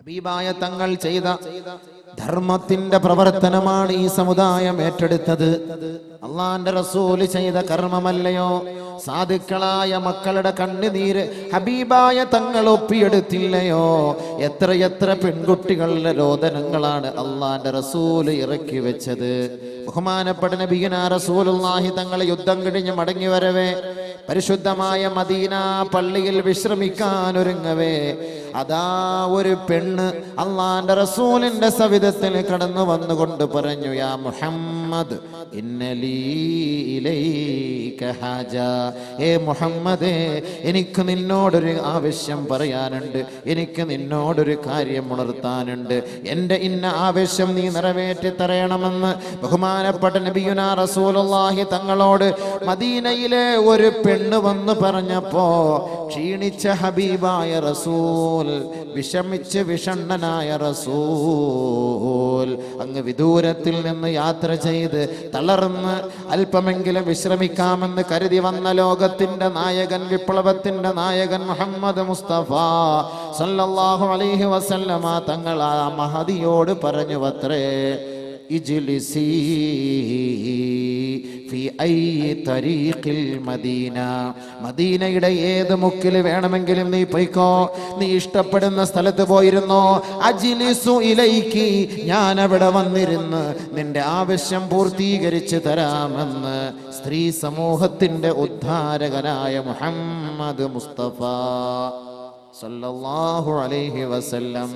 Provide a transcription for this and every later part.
ഹബീബായ തങ്ങൾ ചെയ്ത ധർമ്മത്തിന്റെ പ്രവർത്തനമാണ് ഈ സമുദായം ഏറ്റെടുത്തത്. അള്ളാന്റെ റസൂല് ചെയ്ത കർമ്മമല്ലയോ? സാധുക്കളായ മക്കളുടെ കണ്ണുനീര് ഹബീബായ തങ്ങൾ ഒപ്പിയെടുത്തില്ലയോ? എത്രയെത്ര പെൺകുട്ടികളുടെ രോദനങ്ങളാണ് അള്ളാന്റെ റസൂല് ഇറക്കി വെച്ചത്. ബഹുമാനപ്പെട്ട നബിയുനാ റസൂലുള്ളാഹി തങ്ങൾ യുദ്ധം കഴിഞ്ഞ് മടങ്ങി വരവേ പരിശുദ്ധമായ മദീന പള്ളിയിൽ വിശ്രമിക്കാൻ ഒരുങ്ങവേ അതാ ഒരു പെണ്ണ് അള്ളാന്റെ റസൂലിന്റെ സവിധത്തിൽ കടന്നു വന്നുകൊണ്ട് പറഞ്ഞു, യാ മുഹമ്മദ് ഇന്നലീ ഇലൈക ഹാജ. ഏ മുഹമ്മദേ, എനിക്ക് നിന്നോടൊരു ആവശ്യം പറയാനുണ്ട്, എനിക്ക് നിന്നോടൊരു കാര്യം ഉണർത്താനുണ്ട്. എൻ്റെ ഇന്ന ആവശ്യം നീ നിറവേറ്റി തരണമെന്ന് ബഹുമാനപ്പെട്ട നബിയുനാ റസൂലുള്ളാഹി തങ്ങളോട് മദീനയിലെ ഒരു പെണ്ണ് വന്ന് പറഞ്ഞപ്പോ ക്ഷീണിച്ച ഹബീബായ റസൂൽ, വിഷമിച്ച് വിഷണ്ണനായ റസൂൽ അങ്ങ് വിദൂരത്തിൽ നിന്ന് യാത്ര ചെയ്ത് തളർന്ന് അല്പമെങ്കിലും വിശ്രമിക്കാമെന്ന് കരുതി വന്ന ലോകത്തിന്റെ നായകൻ, വിപ്ലവത്തിന്റെ നായകൻ മുഹമ്മദ് മുസ്തഫ സല്ലല്ലാഹു അലൈഹി വസല്ലമ തങ്ങൾ ആ മഹദിയോട് പറഞ്ഞു അത്രേ, ഇജ്ലിസി ഫി ഐ തരീഖിൽ മദീന. മദീനയുടെ ഏത് മുക്കിൽ വേണമെങ്കിലും നീ പോയിക്കോ, നീ ഇഷ്ടപ്പെടുന്ന സ്ഥലത്ത് പോയിരുന്നോ. അജ്ലിസു ഇലൈക്കി, ഞാൻ അവിടെ വന്നിരുന്ന് നിന്റെ ആവശ്യം പൂർത്തീകരിച്ച് തരാമെന്ന് സ്ത്രീ സമൂഹത്തിന്റെ ഉദ്ധാരകനായ മുഹമ്മദ് മുസ്തഫ സല്ലല്ലാഹു അലൈഹി വസല്ലം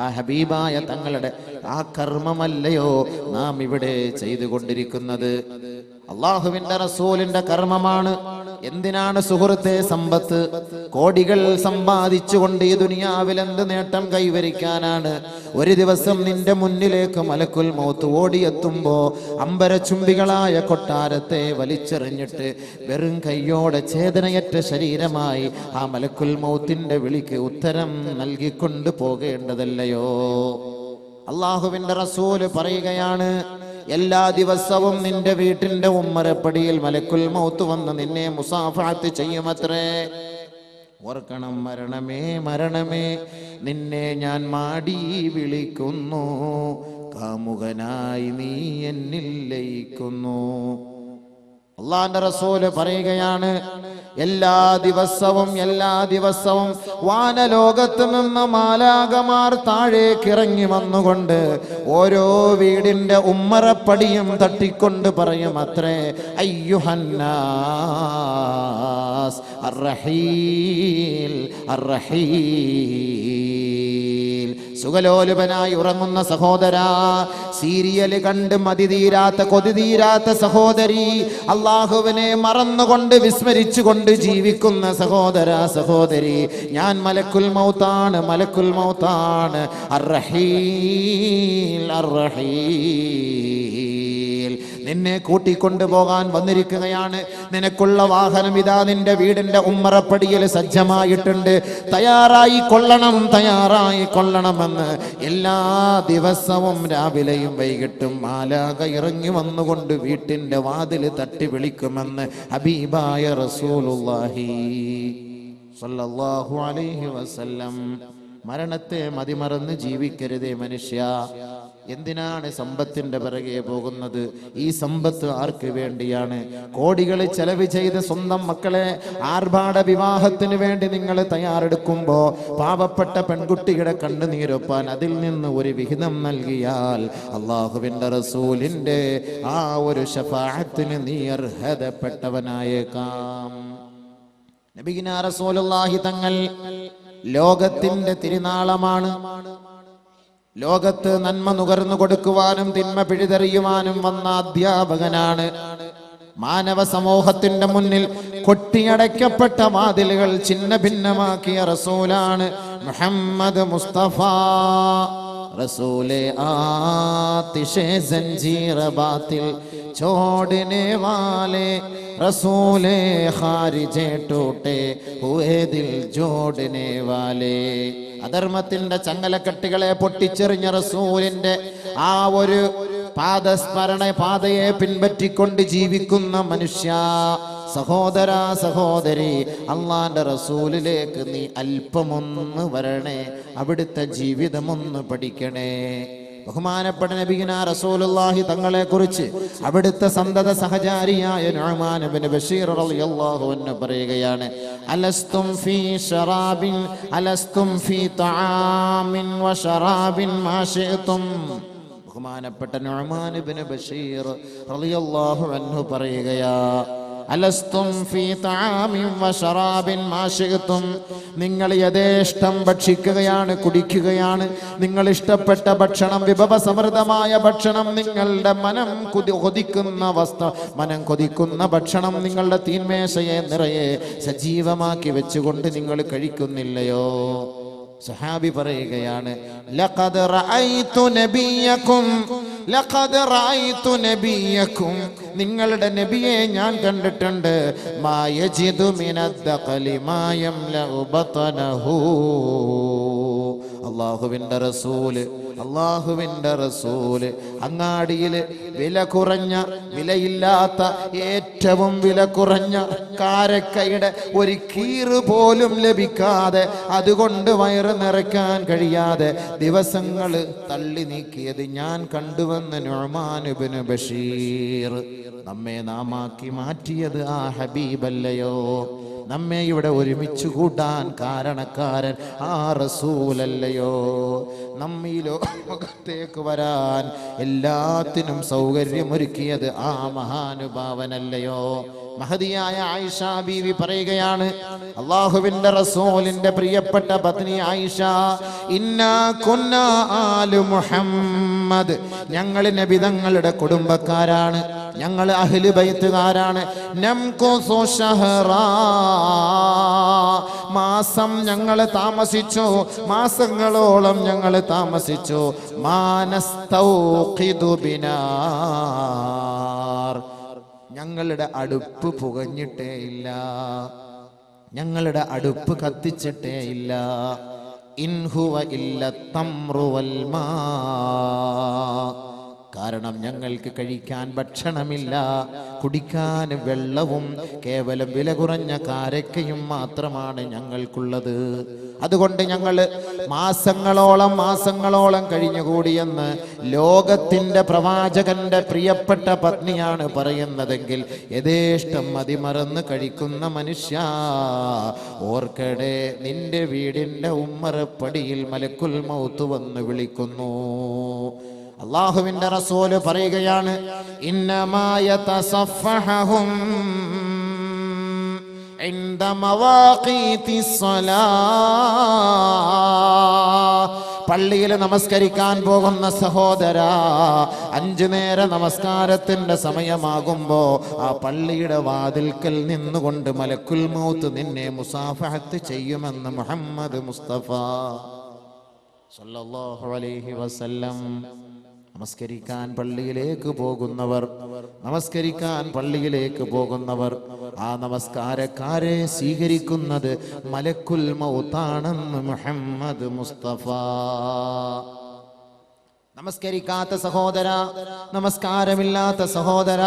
ആ ഹബീബായ തങ്ങളുടെ ആ കർമ്മമല്ലയോ നാം ഇവിടെ ചെയ്തുകൊണ്ടിരിക്കുന്നത്? അള്ളാഹുവിന്റെ റസൂലിന്റെ കർമ്മമാണ്. എന്തിനാണ് സുഹൃത്തെ സമ്പത്ത്? കോടികൾ സമ്പാദിച്ചുകൊണ്ട് ഈ ദുനിയാവിൽ എന്ത് നേട്ടം കൈവരിക്കാനാണ്? ഒരു ദിവസം നിന്റെ മുന്നിലേക്ക് മലക്കുൽ മൗത്ത് ഓടിയെത്തുമ്പോ അമ്പരചുംബികളായ കൊട്ടാരത്തെ വലിച്ചെറിഞ്ഞിട്ട് വെറും കൈയോടെ ചേതനയറ്റ ശരീരമായി ആ മലക്കുൽ മൗത്തിന്റെ വിളിക്ക് ഉത്തരം നൽകിക്കൊണ്ട് പോകേണ്ടതല്ലയോ? അള്ളാഹുവിന്റെ റസൂല് പറയുകയാണ്, എല്ലാ ദിവസവും നിന്റെ വീട്ടിന്റെ ഉമ്മറപ്പടിയിൽ മലക്കുൽ മൗത്ത് വന്ന് നിന്നെ മുസാഫഹത്ത് ചെയ്യുമത്രേ. ഓർക്കണം, മരണമേ മരണമേ നിന്നെ ഞാൻ മാടി വിളിക്കുന്നു, കാമുകനായി നീ എന്നിൽ ലയിക്കുന്നു. അള്ളാന്റെ റസൂല് പറയുകയാണ്, എല്ലാ ദിവസവും വാനലോകത്ത് നിന്ന് മാലാകമാർ താഴേക്ക് ഇറങ്ങി വന്നുകൊണ്ട് ഓരോ വീടിന്റെ ഉമ്മറപ്പടിയും തട്ടിക്കൊണ്ട് പറയും അത്രേ, അയ്യുഹന്നാസ് അർറഹീൽ അർറഹീൽ. സുഖലോലുപനായി ഉറങ്ങുന്ന സഹോദരാ, സീരിയല് കണ്ട് മതി തീരാത്ത കൊതി തീരാത്ത സഹോദരി, അള്ളാഹുവിനെ മറന്നുകൊണ്ട് വിസ്മരിച്ചുകൊണ്ട് ജീവിക്കുന്ന സഹോദരാ സഹോദരി, ഞാൻ മലക്കുൽ മൗത്താണ്, മലക്കുൽ മൗത്താണ്. അർറഹീൽ അർറഹീൽ, നിന്നെ കൂട്ടിക്കൊണ്ടുപോകാൻ വന്നിരിക്കുകയാണ്. നിനക്കുള്ള വാഹനം ഇതാ നിന്റെ വീടിന്റെ ഉമ്മറപ്പടിയിൽ സജ്ജമായിട്ടുണ്ട്. തയ്യാറായി കൊള്ളണമെന്ന് എല്ലാ ദിവസവും രാവിലെയും വൈകിട്ടും മാലാക ഇറങ്ങി വന്നുകൊണ്ട് വീട്ടിന്റെ വാതിൽ തട്ടി വിളിക്കുമെന്ന് ഹബീബായ റസൂലുള്ളാഹി സ്വല്ലല്ലാഹു അലൈഹി വസല്ലം. മരണത്തെ മതിമറന്ന് ജീവിക്കരുതേ മനുഷ്യ. എന്തിനാണ് സമ്പത്തിന്റെ പിറകെ പോകുന്നത്? ഈ സമ്പത്ത് ആർക്ക് വേണ്ടിയാണ്? കോടികൾ ചെലവ് ചെയ്ത് സ്വന്തം മക്കളെ ആർഭാട വിവാഹത്തിന് വേണ്ടി നിങ്ങൾ തയ്യാറെടുക്കുമ്പോ പാവപ്പെട്ട പെൺകുട്ടിയുടെ കണ്ണുനീരൊപ്പാൻ അതിൽ നിന്ന് ഒരു വിഹിതം നൽകിയാൽ അള്ളാഹുവിന്റെ റസൂലിന്റെ ആ ഒരു ശഫാഅത്തിന് നീ അർഹതപ്പെട്ടവനായേക്കാം. നബിയിനാ റസൂലുള്ളാഹി തങ്ങൾ ലോകത്തിന്റെ തിരുനാളമാണ്. ലോകത്ത് നന്മ നുകർന്നു കൊടുക്കുവാനും തിന്മ പിഴുതെറിയുവാനും വന്ന അധ്യാപകനാണ്. മാനവ സമൂഹത്തിന്റെ മുന്നിൽ കൊട്ടിയടയ്ക്കപ്പെട്ട വാതിലുകൾ ചിന്ന ഭിന്നമാക്കിയ റസൂലാണ് മുഹമ്മദ് മുസ്തഫ. റസൂലെ ആതിശേ ജംജീർ ബാതിൽ छोड़ने वाले रसूले खारिजे टूटे हुए दिल जोड़ने वाले. അധർമ്മത്തിന്റെ ചങ്ങലക്കെട്ടുകളെ പൊട്ടിച്ചെറിഞ്ഞ റസൂലിന്റെ ആ ഒരു പാദസ്മരണ പാതയെ പിൻപറ്റിക്കൊണ്ട് ജീവിക്കുന്ന മനുഷ്യ, സഹോദരാ സഹോദരി, അള്ളാന്റെ റസൂലിലേക്ക് നീ അല്പമൊന്ന് വരണേ, അവിടുത്തെ ജീവിതമൊന്ന് പഠിക്കണേ. ബഹുമാനപ്പെട്ട നബിയുനാ റസൂലുള്ളാഹി തങ്ങളെ കുറിച്ച് അവിടുത്തെ സന്തത സഹചാരിയായ നുഅ്മാൻ ഇബ്നു ബശീർ റളിയല്ലാഹു അൻഹു പറയുകയാണ്, അലസ്തും ഫീ ശറാബിൻ അലസ്തും ഫീ തആമിൻ വശറാബിൻ മാ ശിഅ്തും. ബഹുമാനപ്പെട്ട നുഅ്മാൻ ഇബ്നു ബശീർ റളിയല്ലാഹു അൻഹു പറയുകയാ, അലസ്തും ഫീ തആമിൻ വശറാബിൻ മാ ശിഅ്തും. നിങ്ങൾ യഥേഷ്ടം ഭക്ഷിക്കുകയാണ്, കുടിക്കുകയാണ്. നിങ്ങൾ ഇഷ്ടപ്പെട്ട ഭക്ഷണം, വിഭവസമൃദ്ധമായ ഭക്ഷണം, നിങ്ങളുടെ മനം കൊതിക്കുന്ന ഭക്ഷണം നിങ്ങളുടെ തീന്മേശയെ നിറയെ സജീവമാക്കി വെച്ചുകൊണ്ട് നിങ്ങൾ കഴിക്കുന്നില്ലയോ? സഹാബി പറയുകയാണ്, ലഖദ് റഅയ്തു നബിയക്കും, നിങ്ങളുടെ നബിയെ ഞാൻ കണ്ടിട്ടുണ്ട്. മാ യജിദു മിനദ്ദഖലി മാ യംലഉ ബത്നഹു. അള്ളാഹുവിൻ്റെ റസൂല് അങ്ങാടിയിൽ വിലയില്ലാത്ത ഏറ്റവും വില കുറഞ്ഞ കാരക്കയുടെ ഒരു കീറ് പോലും ലഭിക്കാതെ, അതുകൊണ്ട് വയറ് നിറയ്ക്കാൻ കഴിയാതെ ദിവസങ്ങൾ തള്ളി നീക്കിയത് ഞാൻ കണ്ടുവെന്ന് നുഅ്മാൻ ഇബ്നു ബശീർ. നമ്മെ നാമാക്കി മാറ്റിയത് ആ ഹബീബല്ലയോ? നമ്മെ ഇവിടെ ഒരുമിച്ച് കൂട്ടാൻ കാരണക്കാരൻ ആ റസൂലല്ലയോ? നമ്മീ ലോകത്തേക്ക് വരാൻ എല്ലാത്തിനും സൗകര്യമൊരുക്കിയത് ആ മഹാനുഭാവനല്ലയോ? മഹദിയായ ആയിഷ ബീവി പറയുകയാണ്, അല്ലാഹുവിന്റെ റസൂലിന്റെ പ്രിയപ്പെട്ട പത്നി ആയിഷ, ഇന്നാ കുന്നാ ആലു മുഹമ്മദ്, ഞങ്ങൾ നബി തങ്ങളുടെ കുടുംബക്കാരാണ്, ഞങ്ങൾ അഹ്ലു ബൈത്തുകാരാണ്. നംകുസു ശഹറാ, മാസം ഞങ്ങൾ താമസിച്ചു, മാസങ്ങളോളം ഞങ്ങൾ താമസിച്ചു. മാനസ്തൗഖിദു ബിനാർ, ഞങ്ങളുടെ അടുപ്പ് പുകഞ്ഞിട്ടേ ഇല്ല, ഞങ്ങളുടെ അടുപ്പ് കത്തിച്ചിട്ടേ ഇല്ല. ഇൻഹുവ ഇല്ല തംറു വൽ മാ, കാരണം ഞങ്ങൾക്ക് കഴിക്കാൻ ഭക്ഷണമില്ല, കുടിക്കാൻ വെള്ളവും കേവലം വില കുറഞ്ഞ കാരക്കയും മാത്രമാണ് ഞങ്ങൾക്കുള്ളത്. അതുകൊണ്ട് ഞങ്ങൾ മാസങ്ങളോളം കഴിഞ്ഞുകൂടിയെന്ന് ലോകത്തിന്റെ പ്രവാചകന്റെ പ്രിയപ്പെട്ട പത്നിയാണ് പറയുന്നതെങ്കിൽ യഥേഷ്ടം മതിമറന്ന് കഴിക്കുന്ന മനുഷ്യ, ഓർക്കടെ നിന്റെ വീടിന്റെ ഉമ്മറപ്പടിയിൽ മലക്കുൽ മൗത്ത് വന്ന് വിളിക്കുന്നു. അല്ലാഹുവിന്റെ റസൂല് പറയുകയാണ്, ഇന്നമാ യതസഫഹും ഇൻദ മവാഖീതിസ് സ്വലാഹ്. പള്ളിയിൽ നമസ്കരിക്കാൻ പോകുന്ന സഹോദരാ, 5 നേര നമസ്കാരത്തിന്റെ സമയമാകുമ്പോ ആ പള്ളിയുടെ വാതിൽക്കൽ നിന്നുകൊണ്ട് മലക്കുൽ മൗത്ത് നിന്നെ മുസാഫഹത്ത് ചെയ്യുമെന്ന് മുഹമ്മദ് മുസ്തഫ സല്ലല്ലാഹു അലൈഹി വസല്ലം. നമസ്കരിക്കാൻ പള്ളിയിലേക്ക് പോകുന്നവർ ആ നമസ്കാരക്കാരെ സ്വീകരിക്കുന്നത് മലക്കുൽ മൗത്താണെന്ന് മുഹമ്മദ് മുസ്തഫ. നമസ്കരിക്കാത്ത സഹോദര, നമസ്കാരമില്ലാത്ത സഹോദര,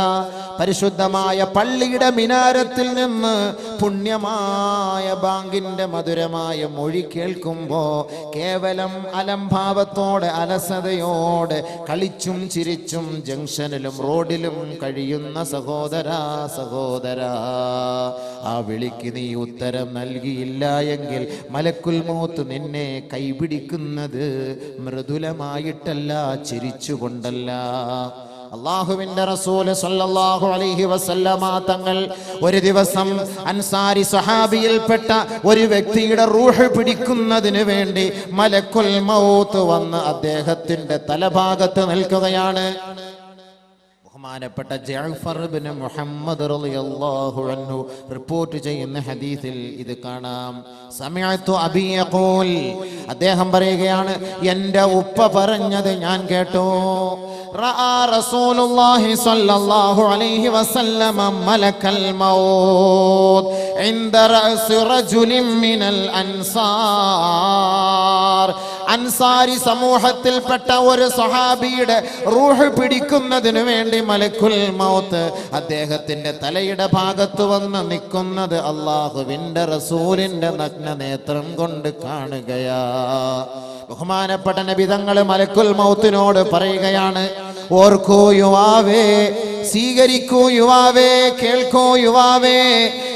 പരിശുദ്ധമായ പള്ളിയുടെ മിനാരത്തിൽ നിന്ന് പുണ്യമായ ബാങ്കിന്റെ മധുരമായ മൊഴി കേൾക്കുമ്പോ കേവലം അലംഭാവത്തോടെ അലസതയോടെ കളിച്ചും ചിരിച്ചും ജംഗ്ഷനിലും റോഡിലും കഴിയുന്ന സഹോദര, ആ വിളിക്ക് നീ ഉത്തരം നൽകിയില്ല എങ്കിൽ മലക്കുൽ മൗത്ത് നിന്നെ കൈപിടിക്കുന്നത് മൃദുലമായിട്ടല്ല, ചിരിച്ചുകൊണ്ടല്ല. അല്ലാഹുവിന്റെ റസൂല് സല്ലല്ലാഹു അലൈഹി വസല്ലമ തങ്ങൾ ഒരു ദിവസം അൻസാരി സഹാബിയിൽപ്പെട്ട ഒരു വ്യക്തിയുടെ റൂഹ് പിടിക്കുന്നതിന് വേണ്ടി മലക്കുൽ മൗത്ത് വന്ന് അദ്ദേഹത്തിന്റെ തലഭാഗത്ത് നിൽക്കുകയാണ്. ബഹുമാനപ്പെട്ട ജഅഫർ ഇബ്നു മുഹമ്മദ് റളിയല്ലാഹു അൻഹു റിപ്പോർട്ട് ചെയ്യുന്ന ഹദീസിൽ ഇത് കാണാം. സമിഅതു അബി യഖൂൽ, അദ്ദേഹം പറയുകയാണ്, എൻ്റെ ഉപ്പ പറഞ്ഞത് ഞാൻ കേട്ടു. റഅ റസൂലുള്ളാഹി സ്വല്ലല്ലാഹു അലൈഹി വസല്ലമ മലക്കൽ മൗത്ത് ഇൻദ റഅസി റജുലിൻ മിനൽ അൻസാർ. അൻസാരി സമൂഹത്തിൽപ്പെട്ട ഒരു സ്വഹാബിയുടെ റൂഹ് പിടിക്കുന്നതിനു വേണ്ടി മലക്കുൽ മൗത്ത് അദ്ദേഹത്തിന്റെ തലയുടെ ഭാഗത്ത് വന്ന് നിൽക്കുന്നത് അല്ലാഹുവിന്റെ റസൂലിന്റെ നഗ്ന നേത്രം കൊണ്ട് കാണുകയാ. ബഹുമാനപ്പെട്ട നബി തങ്ങൾ മലക്കുൽ മൗത്തിനോട് പറയുകയാണ്, ഓർക്കൂ യുവാവേ, സ്വീകരിക്കൂ യുവാവേ, കേൾക്കൂ യുവാവേ,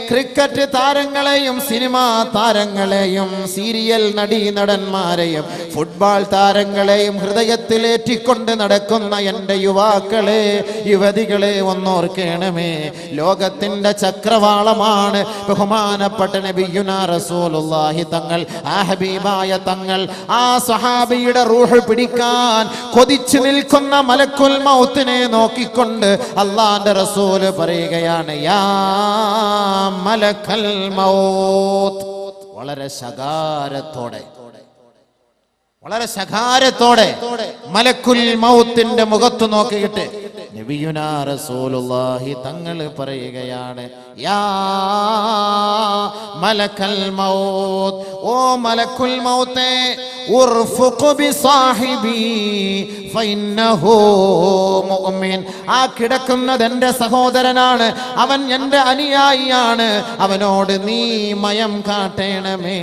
ക്രിക്കറ്റ് താരങ്ങളെയും സിനിമാ താരങ്ങളെയും സീരിയൽ നടീനടന്മാരെയും ഫുട്ബോൾ താരങ്ങളെയും ഹൃദയത്തിലേറ്റിക്കൊണ്ട് നടക്കുന്ന എൻ്റെ യുവാക്കളെ, യുവതികളെ ഒന്നോർക്കണമേ. ലോകത്തിൻ്റെ ചക്രവാളമാണ് ബഹുമാനപ്പെട്ട നബിയുനാ റസൂലുള്ളാഹി തങ്ങൾ. ആ ഹബീബായ തങ്ങൾ ആ സ്വഹാബിയുടെ റൂഹ് പിടിക്കാൻ കൊതിച്ചു നിൽക്കുന്ന മലക്കുൽ മൗത്തിനെ നോക്കിക്കൊണ്ട് അല്ലാഹുവിന്റെ റസൂല് പറയുകയാണ്, യാ മലക്കൽ മൗത്ത്. വളരെ ശകാരത്തോടെ മലക്കുൽ മൗത്തിന്റെ മുഖത്ത് നോക്കിയിട്ട് നബിയുനാ റസൂലുള്ളാഹി തങ്ങൾ പറയുകയാണ്, യാ മലക്കൽ മൗത്ത്, ഓ മലക്കുൽ മൗത്തേ, ഉർഫുഖ് ബിസാഹിബി ഫഇന്നഹു മുഅ്മിൻ. ആ കിടക്കുന്നത് എൻ്റെ സഹോദരനാണ്, അവൻ എൻ്റെ അനുയായിയാണ്, അവനോട് നീ മയം കാട്ടേണമേ,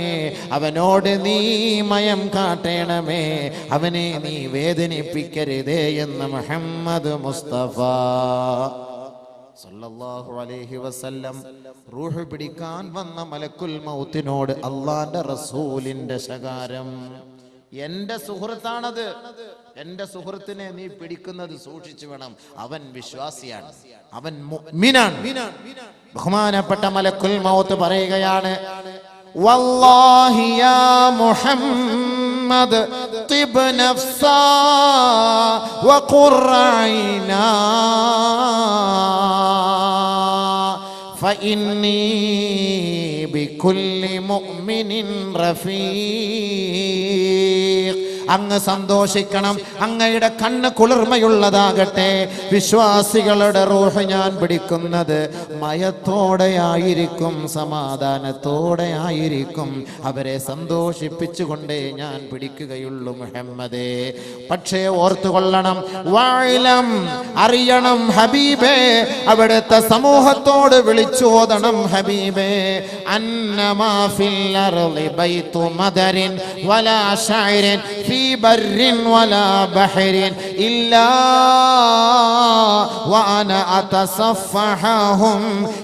അവനോട് നീ മയം കാട്ടേണമേ, അവനെ നീ വേദനിപ്പിക്കരുതേ എന്ന് മുഹമ്മദ് മുസ്തഫ സല്ലല്ലാഹു അലൈഹി വസല്ലം റൂഹ് പിടിക്കാൻ വന്ന മലക്കുൽ മൗത്തിനോട് അല്ലാഹുവിന്റെ റസൂലിന്റെ ശകാരം. എന്റെ സുഹൃത്താണത്, എന്റെ സുഹൃത്തിനെ നീ പിടിക്കുന്നത് സൂക്ഷിച്ചു വേണം, അവൻ വിശ്വാസിയാണ്, അവൻ മുഅ്മിനാണ്. ബഹുമാനപ്പെട്ട മലക്കുൽ മൗത്ത് പറയുകയാണ്, വല്ലാഹി യാ മുഹമ്മദ് തിബ് നഫ്സാ വഖുർ ഐനാ ഫഇന്നി ബികുല്ലി മുഅ്മിനിൻ റഫീഖ്. അങ്ങ് സന്തോഷിക്കണം, അങ്ങയുടെ കണ്ണ് കുളിർമയുള്ളതാകട്ടെ. വിശ്വാസികളുടെ റൂഹ് ഞാൻ പിടിക്കുന്നത് മയത്തോടെയായിരിക്കും, സമാധാനത്തോടെയായിരിക്കും, അവരെ സന്തോഷിപ്പിച്ചുകൊണ്ടേ ഞാൻ പിടിക്കുകയുള്ളൂ മുഹമ്മദേ. പക്ഷേ ഓർത്തുകൊള്ളണം, വായിലം അറിയണം ഹബീബേ, അവിടുത്തെ സമൂഹത്തോട് വിളിച്ചോദണം ഹബീബേ, അന്നമാ ഫിൽ അർളി ബൈതു മദരിൻ വലാ ശഅരിൻ ഫീ ബർരിൻ വലാ ബഹരിൻ ഇല്ലാ വഅന അതസഫഹും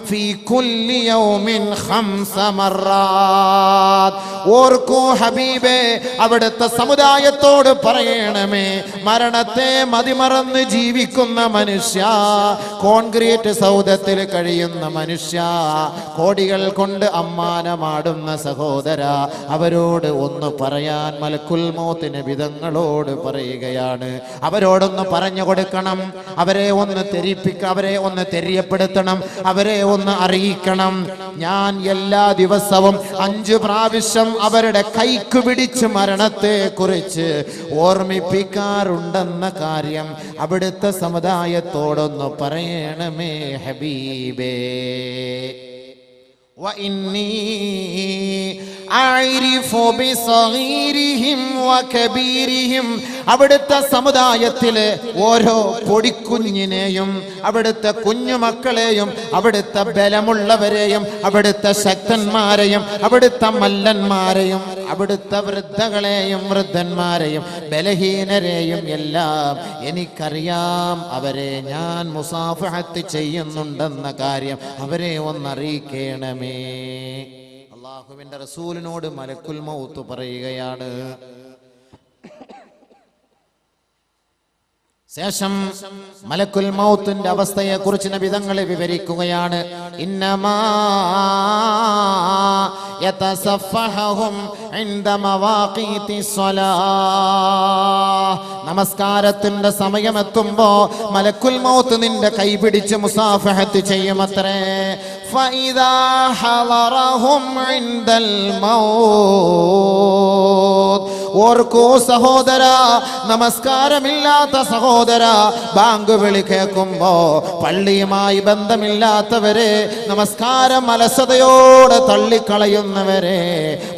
ഫീ കുല്ലി യൗമിൻ 5 മററാത്ത്. ഓർക്കൂ ഹബീബേ, അവിടുത്തെ സമുദായത്തോട് പറയണമേ, മരണത്തെ മതിമറന്ന് ജീവിക്കുന്ന മനുഷ്യ, കോൺക്രീറ്റ് സൗധത്തിൽ കഴിയുന്ന മനുഷ്യ, കോടികൾ കൊണ്ട് അമ്മാനമാടുന്ന സഹോദര, അവരോട് ഒന്ന് പറയാൻ മലക്കുൽ മൗത്ത് നബിതങ്ങളോട് പറയുകയാണ്. അവരോടൊന്ന് പറഞ്ഞു കൊടുക്കണം, അവരെ ഒന്ന് അവരെ ഒന്ന് തെര്യപ്പെടുത്തണം, അവരെ ഒന്ന് അറിയിക്കണം. ഞാൻ എല്ലാ ദിവസവും 5 പ്രാവശ്യം അവരുടെ കൈക്ക് പിടിച്ച് മരണത്തെ കുറിച്ച് ഓർമ്മിപ്പിക്കാറുണ്ടെന്ന കാര്യം അവിടുത്തെ സമുദായത്തോടൊന്ന് പറയണമേ ഹബീബേ. وإني أعرف بصغيرهم وكبيرهم. അവിടുത്തെ സമുദായത്തിലെ ഓരോ പൊടിക്കുഞ്ഞിനെയും, അവിടുത്തെ കുഞ്ഞുമക്കളെയും, അവിടുത്തെ ബലമുള്ളവരെയും, അവിടുത്തെ ശക്തന്മാരെയും, അവിടുത്തെ മല്ലന്മാരെയും, അവിടുത്തെ വൃദ്ധകളെയും വൃദ്ധന്മാരെയും ബലഹീനരെയും എല്ലാം എനിക്കറിയാം. അവരെ ഞാൻ മുസാഫഹത്ത് ചെയ്യുന്നുണ്ടെന്ന കാര്യം അവരെ ഒന്നറിയിക്കണമേ. അല്ലാഹുവിന്റെ റസൂലിനോട് മലക്കുൽ മൗത്ത് പറയുകയാണ്. ശേഷം മലക്കുൽ മൗത്തിന്റെ അവസ്ഥയെ കുറിച്ച് നബി തങ്ങൾ വിവരിക്കുകയാണ്. ഇന്നമാ യതസഫഹും ഇൻദ മവാഖീതി സ്വലാഹ്. നമസ്കാരത്തിന്റെ സമയമെത്തുമ്പോ മലക്കുൽ മൗത്ത് നിന്റെ കൈ പിടിച്ച് മുസാഫഹത്ത് ചെയ്യുമത്രേ. ഫഇദാ ഹളറഹും ഇൻദൽ മൗത്ത്. ഓർക്കൂ സഹോദര, നമസ്കാരമില്ലാത്ത സഹോദര, ബാങ്ക് വിളി കേൾക്കുമ്പോ പള്ളിയുമായി ബന്ധമില്ലാത്തവരെ, നമസ്കാരം അലസതയോടെ തള്ളിക്കളയുന്നവരെ,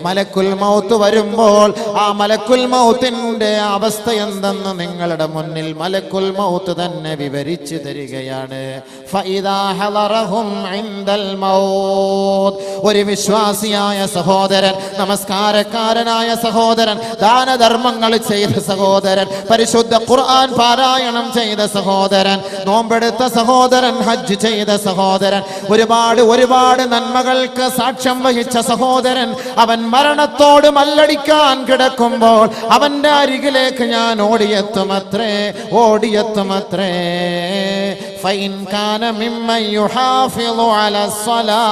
മലക്കുൽ മൗത്ത് വരുമ്പോൾ ആ മലക്കുൽ മൗത്തിന്റെ അവസ്ഥ എന്തെന്ന് നിങ്ങളുടെ മുന്നിൽ മലക്കുൽ മൗത്ത് തന്നെ വിവരിച്ചു തരികയാണ്. ഫഇദാ ഹളറഹും ഇൻദൽ മൗത്ത്, ഒരു വിശ്വാസിയായ സഹോദരൻ, നമസ്കാരക്കാരനായ സഹോദരൻ, ദാനധർമ്മങ്ങൾ ചെയ്ത സഹോദരൻ, പരിശുദ്ധ ഖുർആൻ പാരായണം ചെയ്ത സഹോദരൻ, നോമ്പെടുത്ത സഹോദരൻ, ഹജ്ജ് ചെയ്ത സഹോദരൻ, ഒരുപാട് നന്മകൾക്ക് സാക്ഷ്യം വഹിച്ച സഹോദരൻ, അവൻ മരണത്തോട് മല്ലടിക്കാൻ കിടക്കുമ്പോൾ അവന്റെ അരികിലേക്ക് ഞാൻ ഓടിയെത്തുമത്രേ. ഫൈൻ കാന മിമ്മൻ യുഹാഫിളു അലസ്സലാ,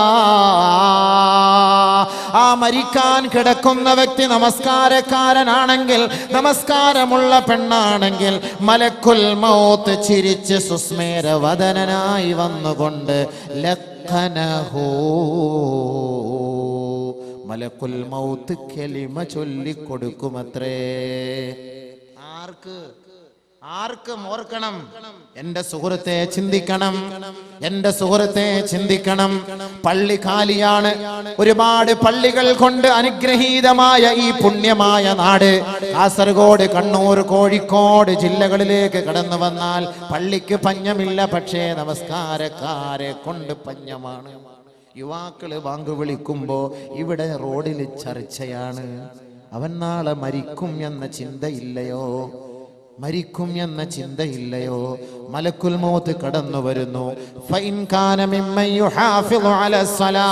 ആ മരിക്കാൻ കിടക്കുന്ന വ്യക്തി നമസ്കാരക്കാരനാണെങ്കിൽ, നമസ്കാരമുള്ള പെണ്ണാണെങ്കിൽ, മലക്കുൽ മൗത്ത് ചിരിച്ച് സുസ്മേരവദനായി വന്നുകൊണ്ട് ലഖനഹു, മലക്കുൽ മൗത്ത് കലിമ ചൊല്ലിക്കൊടുക്കുമത്രേ. ആർക്കും ഓർക്കണം, എന്റെ സുഹൃത്തെ ചിന്തിക്കണം, എന്റെ സുഹൃത്തെ ചിന്തിക്കണം. പള്ളി കാലിയാണ്. ഒരുപാട് പള്ളികൾ കൊണ്ട് അനുഗ്രഹീതമായ ഈ പുണ്യമായ നാട്, കാസർഗോഡ്, കണ്ണൂർ, കോഴിക്കോട് ജില്ലകളിലേക്ക് കടന്നു വന്നാൽ പള്ളിക്ക് പഞ്ഞമില്ല. പക്ഷേ നമസ്കാരക്കാരെ കൊണ്ട് പഞ്ഞമാണ്. യുവാക്കള് ബാങ്ക് വിളിക്കുമ്പോ ഇവിടെ റോഡിൽ ചർച്ചയാണ്. അവൻ നാളെ മരിക്കും എന്ന ചിന്തയില്ലയോ? മരിക്കും എന്ന ചിന്തയില്ലയോ? മലക്കുൽ മൗത്ത് കടന്നു വരുന്നു. ഫൈൻ കാന മിമ്മൻ യുഹാഫിളു അലസ്സലാ,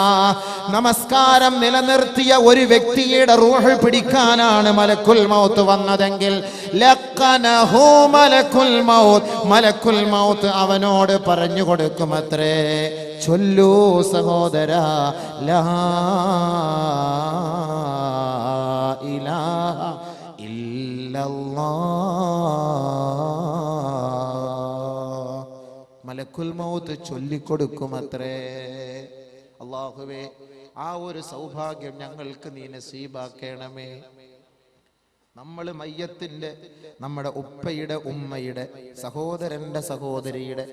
നമസ്കാരം നിലനിർത്തിയ ഒരു വ്യക്തിയുടെ റൂഹ് പിടിക്കാനാണ് മലക്കുൽ മൗത്ത് വന്നതെങ്കിൽ, ലഖനഹു മലക്കുൽ മൗത്ത്, മലക്കുൽ മൗത്ത് അവനോട് പറഞ്ഞു കൊടുക്കുമത്രേ, ചൊല്ലൂ സഹോദരാ, ലാ ഇലാഹ മലക്കുൽ മൗത്ത് ചൊല്ലിക്കൊടുക്കുമത്രേ. അല്ലാഹുവേ, ആ ഒരു സൗഭാഗ്യം ഞങ്ങൾക്ക് നീ നസീബാക്കണമേ. നമ്മൾ മയ്യത്തിന്റെ, നമ്മുടെ ഉപ്പയുടെ, ഉമ്മയുടെ, സഹോദരന്റെ, സഹോദരിയുടെ,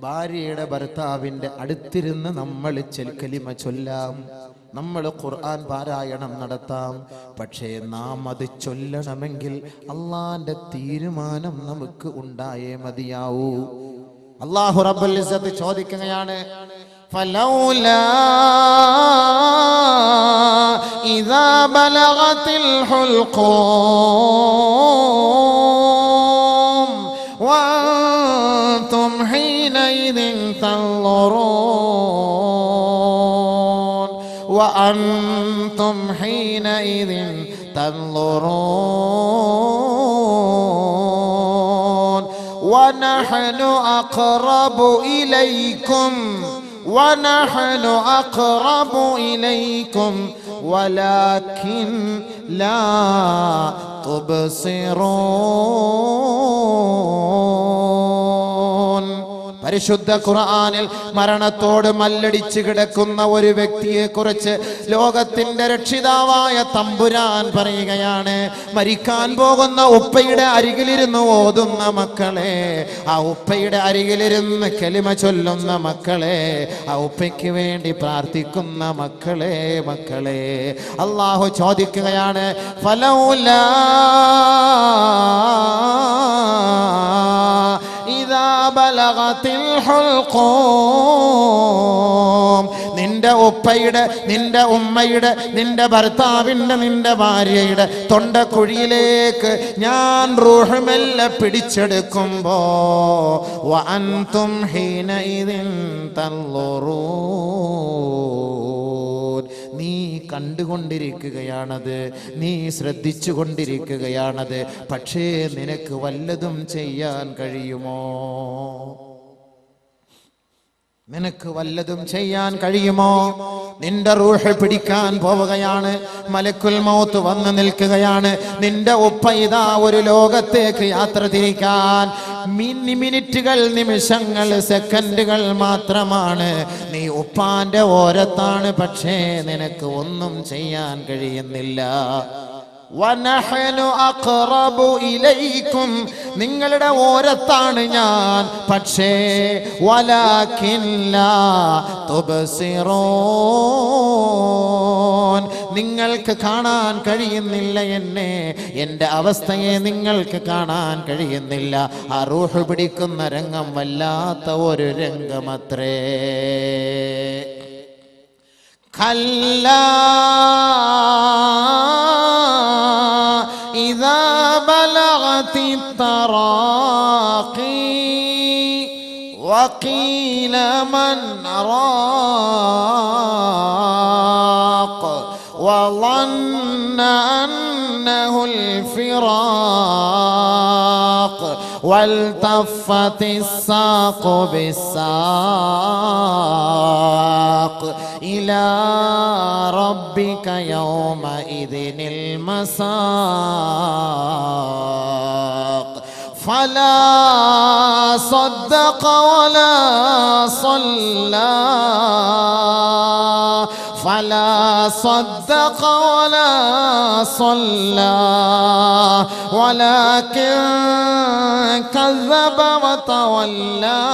ഭാര്യയുടെ, ഭർത്താവിന്റെ അടുത്തിരുന്ന് നമ്മൾ കലിമ ചൊല്ലാം, നമ്മൾ ഖുർആൻ പാരായണം നടത്താം. പക്ഷേ നാം അത് ചൊല്ലണമെങ്കിൽ അള്ളാന്റെ തീരുമാനം നമുക്ക് ഉണ്ടായേ മതിയാവൂ. അല്ലാഹു റബ്ബുൽ ഇസ്സത്ത് ചോദിക്കുകയാണ്, ഫലൗലാ ഇദാ ബലഗത്തിൽ ഹുൽഖൂം വഅൻതും ഹീനഇദിൻ തൻളുറൂൻ وأنتم حينئذ تنظرون ونحن أقرب إليكم ولكن لا تبصرون. പരിശുദ്ധ ഖുർആനിൽ മരണത്തോട് മല്ലടിച്ച് കിടക്കുന്ന ഒരു വ്യക്തിയെ കുറിച്ച് ലോകത്തിന്റെ രക്ഷിതാവായ തമ്പുരാൻ പറയുകയാണ്, മരിക്കാൻ പോകുന്ന ഉപ്പയുടെ അരികിലിരുന്ന് ഓതുന്ന മക്കളെ, ആ ഉപ്പയുടെ അരികിലിരുന്ന് കലിമ ചൊല്ലുന്ന മക്കളെ, ആ ഉപ്പയ്ക്ക് വേണ്ടി പ്രാർത്ഥിക്കുന്ന മക്കളെ, അല്ലാഹു ചോദിക്കുകയാണ്, ഫലൗലാ ഇദാ ബലഗത്തിൽ ഹുൽഖൂം, നിന്റെ ഉപ്പയുടെ, നിന്റെ ഉമ്മയുടെ, നിന്റെ ഭർത്താവിന്റെ, നിന്റെ ഭാര്യയുടെ തൊണ്ടക്കുഴിയിലേക്ക് ഞാൻ റൂഹ് മെല്ലെ പിടിച്ചെടുക്കുമ്പോ, വഅൻതും ഹീനഇദിൻ തൻളുറൂൻ, നീ കണ്ടുകൊണ്ടിരിക്കുകയാണത്, നീ ശ്രദ്ധിച്ചുകൊണ്ടിരിക്കുകയാണത്. പക്ഷേ നിനക്ക് വല്ലതും ചെയ്യാൻ കഴിയുമോ? നിനക്ക് വല്ലതും ചെയ്യാൻ കഴിയുമോ? നിന്റെ റൂഹ് പിടിക്കാൻ പോവുകയാണ്. മലക്കുൽ മൗത്ത് വന്ന് നിൽക്കുകയാണ്. നിന്റെ ഉപ്പ ഇതാ ഒരു ലോകത്തേക്ക് യാത്ര തിരിക്കാൻ മിനിറ്റുകൾ, നിമിഷങ്ങൾ, സെക്കൻഡുകൾ മാത്രമാണ്. നീ ഉപ്പാന്റെ ഓരത്താണ്, പക്ഷേ നിനക്ക് ഒന്നും ചെയ്യാൻ കഴിയുന്നില്ല. വനഹ്നു അഖ്റബു ഇലൈക്കും, നിങ്ങളുടെ ഓരത്താണ് ഞാൻ, പക്ഷേ വലാകിൻ ലാ തുബ്സിറൂൻ, നിങ്ങൾക്ക് കാണാൻ കഴിയുന്നില്ല എന്നെ, എൻ്റെ അവസ്ഥയെ നിങ്ങൾക്ക് കാണാൻ കഴിയുന്നില്ല. ആ റൂഹ് പിടിക്കുന്ന രംഗം വല്ലാത്ത ഒരു രംഗമത്രേ. കല്ലാ ഇദാ ബലഗതി തറാഖി വഖീല മൻ റാഖ വظن أنه الفراق والتفت الساق بالساق إلى ربك يومئذ المساق فلا صدق ولا صلى فلا صدق ولا صلى ولكن كذب وتولى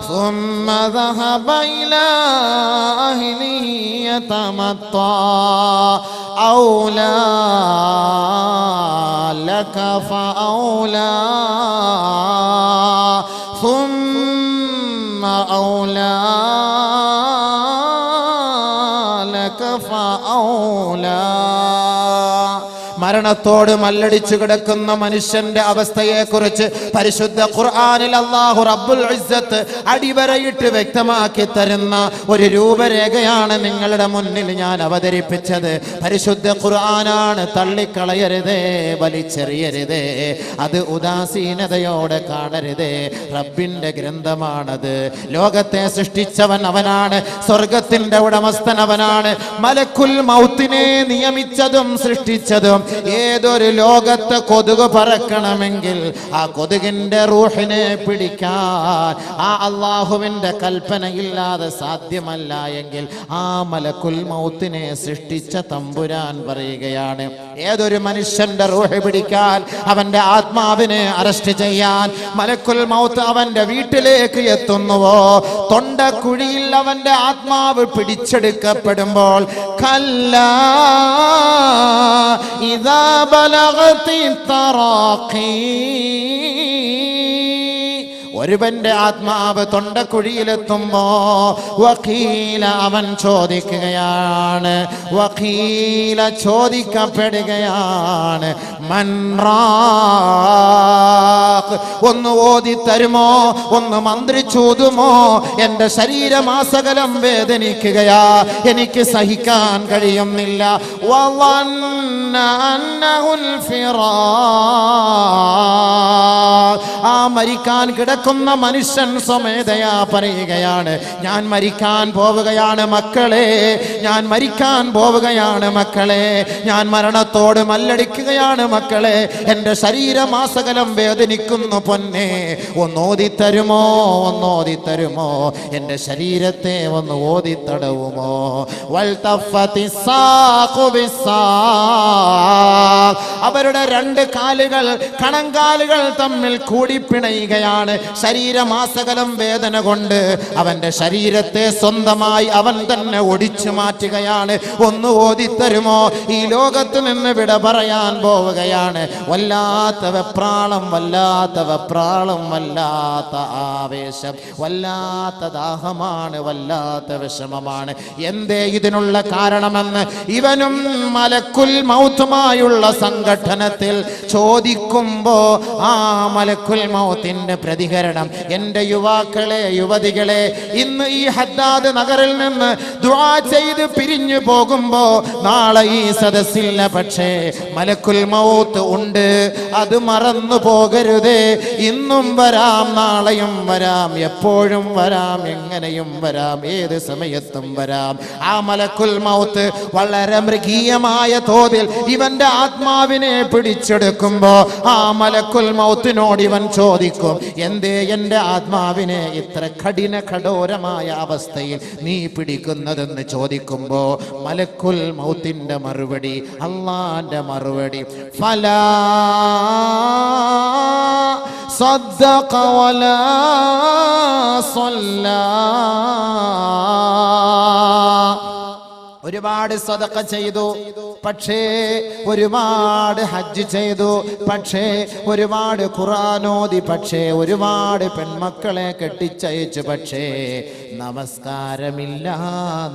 ثم ذهب إلى أهله يتمطى أولى لك فأولى ثم أولى لك فأولى. മരണത്തോട് മല്ലടിച്ചു കിടക്കുന്ന മനുഷ്യന്റെ അവസ്ഥയെക്കുറിച്ച് പരിശുദ്ധ ഖുർആനിൽ അല്ലാഹു റബ്ബുൽ ഇസ്സത്ത് അടിവരയിട്ട് വ്യക്തമാക്കി തരുന്ന ഒരു രൂപരേഖയാണ് നിങ്ങളുടെ മുന്നിൽ ഞാൻ അവതരിപ്പിച്ചത്. പരിശുദ്ധ ഖുർആനാണ്, തള്ളിക്കളയരുതേ, വലിച്ചെറിയരുതേ, അത് ഉദാസീനതയോടെ കാണരുതേ. റബ്ബിന്റെ ഗ്രന്ഥമാണത്. ലോകത്തെ സൃഷ്ടിച്ചവൻ അവനാണ്, സ്വർഗത്തിന്റെ ഉടമസ്ഥൻ അവനാണ്. മലക്കുൽ മൗത്തിനെ നിയമിച്ചതും സൃഷ്ടിച്ചതും ഏതൊരു ലോകത്ത് കൊതുക് പറക്കണമെങ്കിൽ ആ കൊതുകിന്റെ റൂഹിനെ പിടിക്കാൻ ആ അള്ളാഹുവിന്റെ കൽപ്പനയില്ലാതെ സാധ്യമല്ല എങ്കിൽ ആ മലക്കുൽ മൗത്തിനെ സൃഷ്ടിച്ച തമ്പുരാൻ പറയുകയാണ്, ഏതൊരു മനുഷ്യന്റെ റൂഹ് പിടിക്കാൻ, അവന്റെ ആത്മാവിനെ അറസ്റ്റ് ചെയ്യാൻ മലക്കുൽ മൗത്ത് അവന്റെ വീട്ടിലേക്ക് എത്തുന്നുവോ, തൊണ്ടക്കുഴിയിൽ അവന്റെ ആത്മാവ് പിടിച്ചെടുക്കപ്പെടുമ്പോൾ കല്ലാ ഇദാ ബലഗതി തറാഖി, ഒരുവന്റെ ആത്മാവ് തൊണ്ടക്കുഴിയിലെത്തുമ്പോ വഖീല, അവൻ ചോദിക്കുകയാണ്, വഖീല ചോദിക്കപ്പെടുകയാണ്, മൻ റാഖ്, ഒന്ന് ഓതി തരുമോ, ഒന്ന് മന്ത്രിച്ചൂതുമോ, എന്റെ ശരീരമാസകലം വേദനിക്കുകയാ, എനിക്ക് സഹിക്കാൻ കഴിയുന്നില്ല. വظن أنه الفراق, ആ മരിക്കാൻ കിടക്കുന്ന മനുഷ്യൻ സ്വമേധയാ പറയുകയാണ്, ഞാൻ മരിക്കാൻ പോവുകയാണ് മക്കളെ, ഞാൻ മരിക്കാൻ പോവുകയാണ് മക്കളെ, ഞാൻ മരണത്തോട് മല്ലടിക്കുകയാണ് മക്കളെ, എൻ്റെ ശരീരമാസകലം വേദനിക്കുന്നു പൊന്നെ, ഒന്ന് ഓതിത്തരുമോ, ഒന്ന് ഓതിത്തരുമോ, എൻ്റെ ശരീരത്തെ ഒന്ന് ഓതിത്തടവുമോ. വൽതഫത്തി സാഖു ബിസ്സാഖ്, അവരുടെ രണ്ട് കാലുകൾ, കണങ്കാലുകൾ തമ്മിൽ കൂടിപ്പിണയുകയാണ്. ശരീരമാസകലം വേദന കൊണ്ട് അവന്റെ ശരീരത്തെ സ്വന്തമായി അവൻ തന്നെ ഒടിച്ചു മാറ്റുകയാണ്. ഒന്ന് ഓതിത്തരുമോ, ഈ ലോകത്ത് നിന്ന് വിട പറയാൻ പോവുകയാണ്. വല്ലാത്ത വെപ്രാളം, വല്ലാത്ത വെപ്രാളം, വല്ലാത്ത ആവേശം, വല്ലാത്ത ദാഹമാണ്, വല്ലാത്ത വിഷമമാണ്. എന്തേ ഇതിനുള്ള കാരണമെന്ന് ഇവനും മലക്കുൽ മൗത്തുമായുള്ള സംഘട്ടനത്തിൽ ചോദിക്കുമ്പോ ആ മലക്കുൽ മൗത്തിന്റെ പ്രതികരണം, എൻ്റെ യുവാക്കളെ, യുവതികളെ, ഇന്ന് ഈ ഹദ്ദാദ് നഗറിൽ നിന്ന് ദുആ ചെയ്ത് പിരിഞ്ഞു പോകുമ്പോ നാളെ ഈ സദസ്സില്ല, പക്ഷേ മലക്കുൽ മൗത്ത് ഉണ്ട്, അത് മറന്നു പോകരുതേ. ഇന്നും വരാം, നാളെയും വരാം, എപ്പോഴും വരാം, എങ്ങനെയും വരാം, ഏത് സമയത്തും വരാം. ആ മലക്കുൽ മൗത്ത് വളരെ മൃഗീയമായ തോതിൽ ഇവന്റെ ആത്മാവിനെ പിടിച്ചെടുക്കുമ്പോ ആ മലക്കുൽ മൗത്തിനോട് ഇവൻ ചോദിക്കും, ചോദിക്കും, എന്തേ എൻ്റെ ആത്മാവിനെ ഇത്ര കഠോരമായ അവസ്ഥയിൽ നീ പിടിക്കുന്നതെന്ന് ചോദിക്കുമ്പോ മലക്കുൽ മൗത്തിന്റെ മറുപടി, അള്ളാന്റെ മറുപടി, ഫലാ صدق ولا صلى. ഒരുപാട് സദഖ ചെയ്തു, പക്ഷേ ഒരുപാട് ഹജ്ജ് ചെയ്തു, പക്ഷേ ഒരുപാട് ഖുർആൻ ഓതി, പക്ഷേ ഒരുപാട് പെൺമക്കളെ കെട്ടിച്ചയച്ചു, പക്ഷേ നമസ്കാരമില്ല,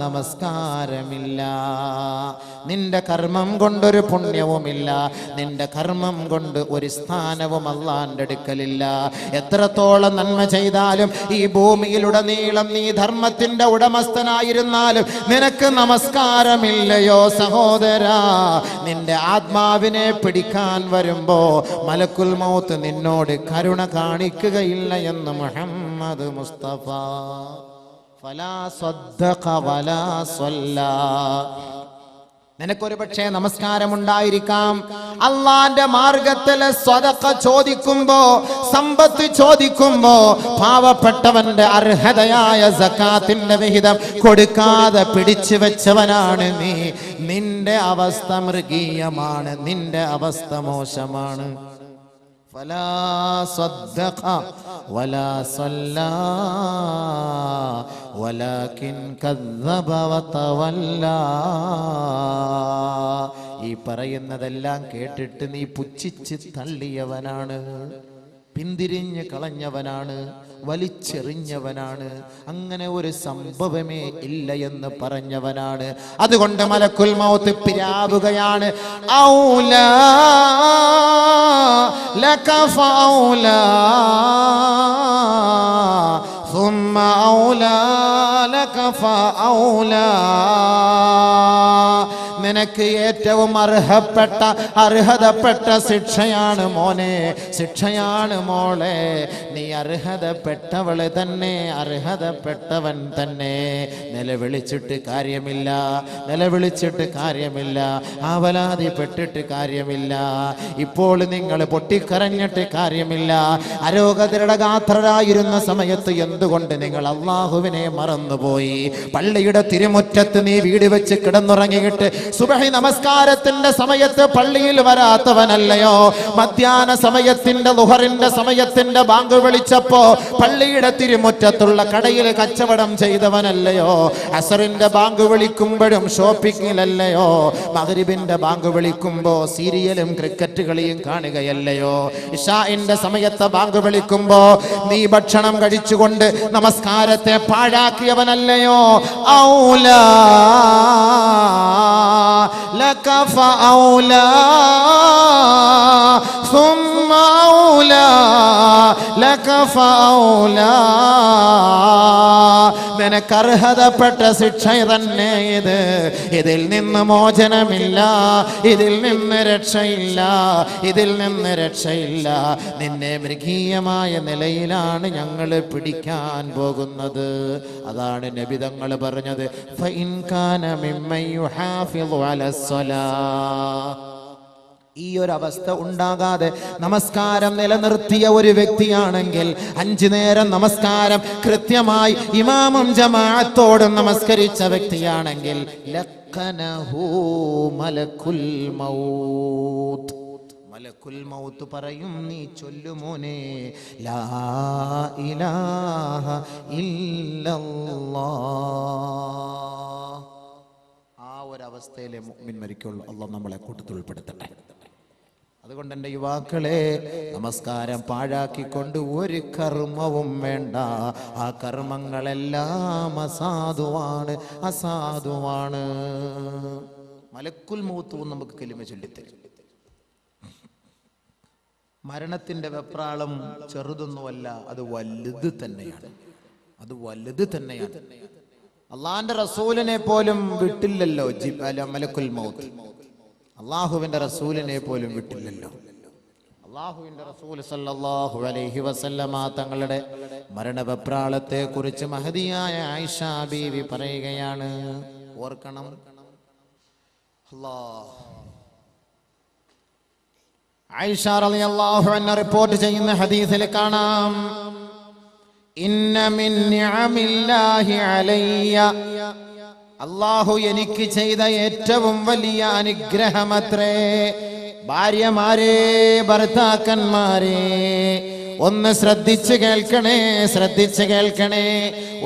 നമസ്കാരമില്ല. നിന്റെ കർമ്മം കൊണ്ടൊരു പുണ്യവുമില്ല, നിന്റെ കർമ്മം കൊണ്ട് ഒരു സ്ഥാനവും അല്ലാഹുവിന്റെ അടുക്കലില്ല. എത്രത്തോളം നന്മ ചെയ്താലും ഈ ഭൂമിയിലുടനീളം നീ ധർമ്മത്തിന്റെ ഉടമസ്ഥനായിരുന്നാലും നിനക്ക് നമസ്കാരമില്ലയോ സഹോദരാ? നിന്റെ ആത്മാവിനെ പിടിക്കാൻ വരുമ്പോ മലക്കുൽ മൗത്ത് നിന്നോട് കരുണ കാണിക്കുകയില്ല എന്ന് മുഹമ്മദ് മുസ്തഫ. ഫലാ സദ്ദഖ വലാ സ്വല്ലാ. നിനക്കൊരു പക്ഷേ നമസ്കാരമുണ്ടായിരിക്കാം, അള്ളാന്റെ മാർഗത്തിൽ സ്വതക്ക ചോദിക്കുമ്പോ, സമ്പത്ത് ചോദിക്കുമ്പോ പാവപ്പെട്ടവന്റെ അർഹതയായ സക്കാത്തിന്റെ വിഹിതം കൊടുക്കാതെ പിടിച്ചു വെച്ചവനാണ് നീ. നിന്റെ അവസ്ഥ മൃഗീയമാണ്, നിന്റെ അവസ്ഥ മോശമാണ്. ഫലാ സദ്ദഖ വലാ സ്വല്ലാ വലാകിൻ കദ്ദബ വതവല്ലാ. ഈ പറയുന്നതെല്ലാം കേട്ടിട്ട് നീ പുച്ഛിച്ച് തള്ളിയവനാണ്, പിന്തിരിഞ്ഞ് കളഞ്ഞവനാണ്, വലിച്ചെറിഞ്ഞവനാണ്, അങ്ങനെ ഒരു സംഭവമേ ഇല്ല എന്ന് പറഞ്ഞവനാണ്. അതുകൊണ്ട് മലക്കുൽ മൗത്ത് പിരാവുകയാണ്. ഔലാ ലക ഫൗലാ ثم أولى لك فأولى. നിനക്ക് ഏറ്റവും അർഹതപ്പെട്ട ശിക്ഷയാണ് മോനെ, ശിക്ഷയാണ് മോളെ. നീ അർഹതപ്പെട്ടവള് തന്നെ, അർഹതപ്പെട്ടവൻ തന്നെ. നിലവിളിച്ചിട്ട് കാര്യമില്ല, നിലവിളിച്ചിട്ട് കാര്യമില്ല, ആവലാതിപ്പെട്ടിട്ട് കാര്യമില്ല. ഇപ്പോൾ നിങ്ങൾ പൊട്ടിക്കരഞ്ഞിട്ട് കാര്യമില്ല. അരോഗതരുടെ ഗാത്രരായിരുന്ന സമയത്ത് എന്തുകൊണ്ട് നിങ്ങൾ അള്ളാഹുവിനെ മറന്നുപോയി? പള്ളിയുടെ തിരുമുറ്റത്ത് നീ വീട് വെച്ച് കിടന്നുറങ്ങിയിട്ട് സുബഹി നമസ്കാരത്തിന്റെ സമയത്ത് പള്ളിയിൽ വരാത്തവനല്ലയോ? മധ്യാഹ്ന സമയത്തിന്റെ ളുഹറിന്റെ സമയത്തിന്റെ ബാങ്ക് വിളിച്ചപ്പോ പള്ളിയുടെ തിരുമുറ്റത്തുള്ള കടയിൽ കച്ചവടം ചെയ്തവനല്ലയോ? അസറിന്റെ ബാങ്ക് വിളിക്കുമ്പോഴും ഷോപ്പിങ്ങിലല്ലയോ? മഗ്രിബിന്റെ ബാങ്ക് വിളിക്കുമ്പോ സീരിയലും ക്രിക്കറ്റ് കളിയും കാണുകയല്ലയോ? ഇശാഇന്റെ സമയത്ത് ബാങ്ക് വിളിക്കുമ്പോ നീ ഭക്ഷണം കഴിച്ചുകൊണ്ട് നമസ്കാരത്തെ പാഴാക്കിയവനല്ലയോ? ഔലാ ലക ഫഔലാ ثم أولى لك فأولى. നിനക്ക് അർഹതപ്പെട്ട ശിക്ഷ തന്നെ ഇത്. ഇതിൽ നിന്ന് മോചനമില്ല, ഇതിൽ നിന്ന് രക്ഷയില്ല, ഇതിൽ നിന്ന് രക്ഷയില്ല. നിന്നെ മൃഗീയമായ നിലയിലാണ് ഞങ്ങൾ പിടിക്കാൻ പോകുന്നത്. അതാണ് നബി തങ്ങൾ പറഞ്ഞത്, ഫഇൻ കാന മിമ്മൻ യുഹാഫിളു അലസ്സലാ. ഈ ഒരു അവസ്ഥ ഉണ്ടാകാതെ നമസ്കാരം നിലനിർത്തിയ ഒരു വ്യക്തിയാണെങ്കിൽ, 5 നേരം നമസ്കാരം കൃത്യമായി ഇമാമും ജമാഅത്തോടും നമസ്കരിച്ച വ്യക്തിയാണെങ്കിൽ, ലഖനഹു മലക്കുൽ മൗത്ത്. മലക്കുൽ മൗത്ത് പറയും, നീ ചൊല്ലുമോനെ ലാ ഇലാഹ ഇല്ലല്ലാഹ്. ആ ഒരവസ്ഥയിലെ മുഅ്മിൻ മരിക്കുള്ളൂ. അല്ലാഹ് നമ്മളെ കൂട്ടത്തിൽ ഉൾപ്പെടുത്തട്ടെ. അതുകൊണ്ട് എൻ്റെ യുവാക്കളെ, നമസ്കാരം പാഴാക്കിക്കൊണ്ട് ഒരു കർമ്മവും വേണ്ട. ആ കർമ്മങ്ങളെല്ലാം അസാധുവാണ്, അസാധുവാണ്. മലക്കുൽ മൗത്ത് നമുക്ക് കലിമ ചൊല്ലിത്തരും. മരണത്തിന്റെ വെപ്രാളം ചെറുതൊന്നുമല്ല, അത് വലുത് തന്നെയാണ്, അത് വലുത് തന്നെയാണ്. അള്ളാന്റെ റസൂലിനെ പോലും വിട്ടില്ലല്ലോ മലക്കുൽ മൗത്ത്. അള്ളാഹുവിന്റെ റസൂലിനെ പോലും വിട്ടില്ലല്ലോ. അള്ളാഹുവിന്റെ റസൂൽ സല്ലല്ലാഹു അലൈഹി വസല്ലമ തങ്ങളുടെ മരണവെപ്രാളത്തെ കുറിച്ച് മഹദിയായ ആയിഷ ബീവി പറയുകയാണ്. ഓർക്കണം, ആയിഷ റളിയല്ലാഹു അൻഹ റിപ്പോർട്ട് ചെയ്യുന്ന ഹദീസിൽ കാണാം, ഇന്ന മിൻ നിഅമില്ലാഹി അലയ്യ, അല്ലാഹു എനിക്ക് ചെയ്ത ഏറ്റവും വലിയ അനുഗ്രഹമത്രേ. ഭാര്യമാരെ, ഭർത്താക്കന്മാരെ, ഒന്ന് ശ്രദ്ധിച്ചു കേൾക്കണേ.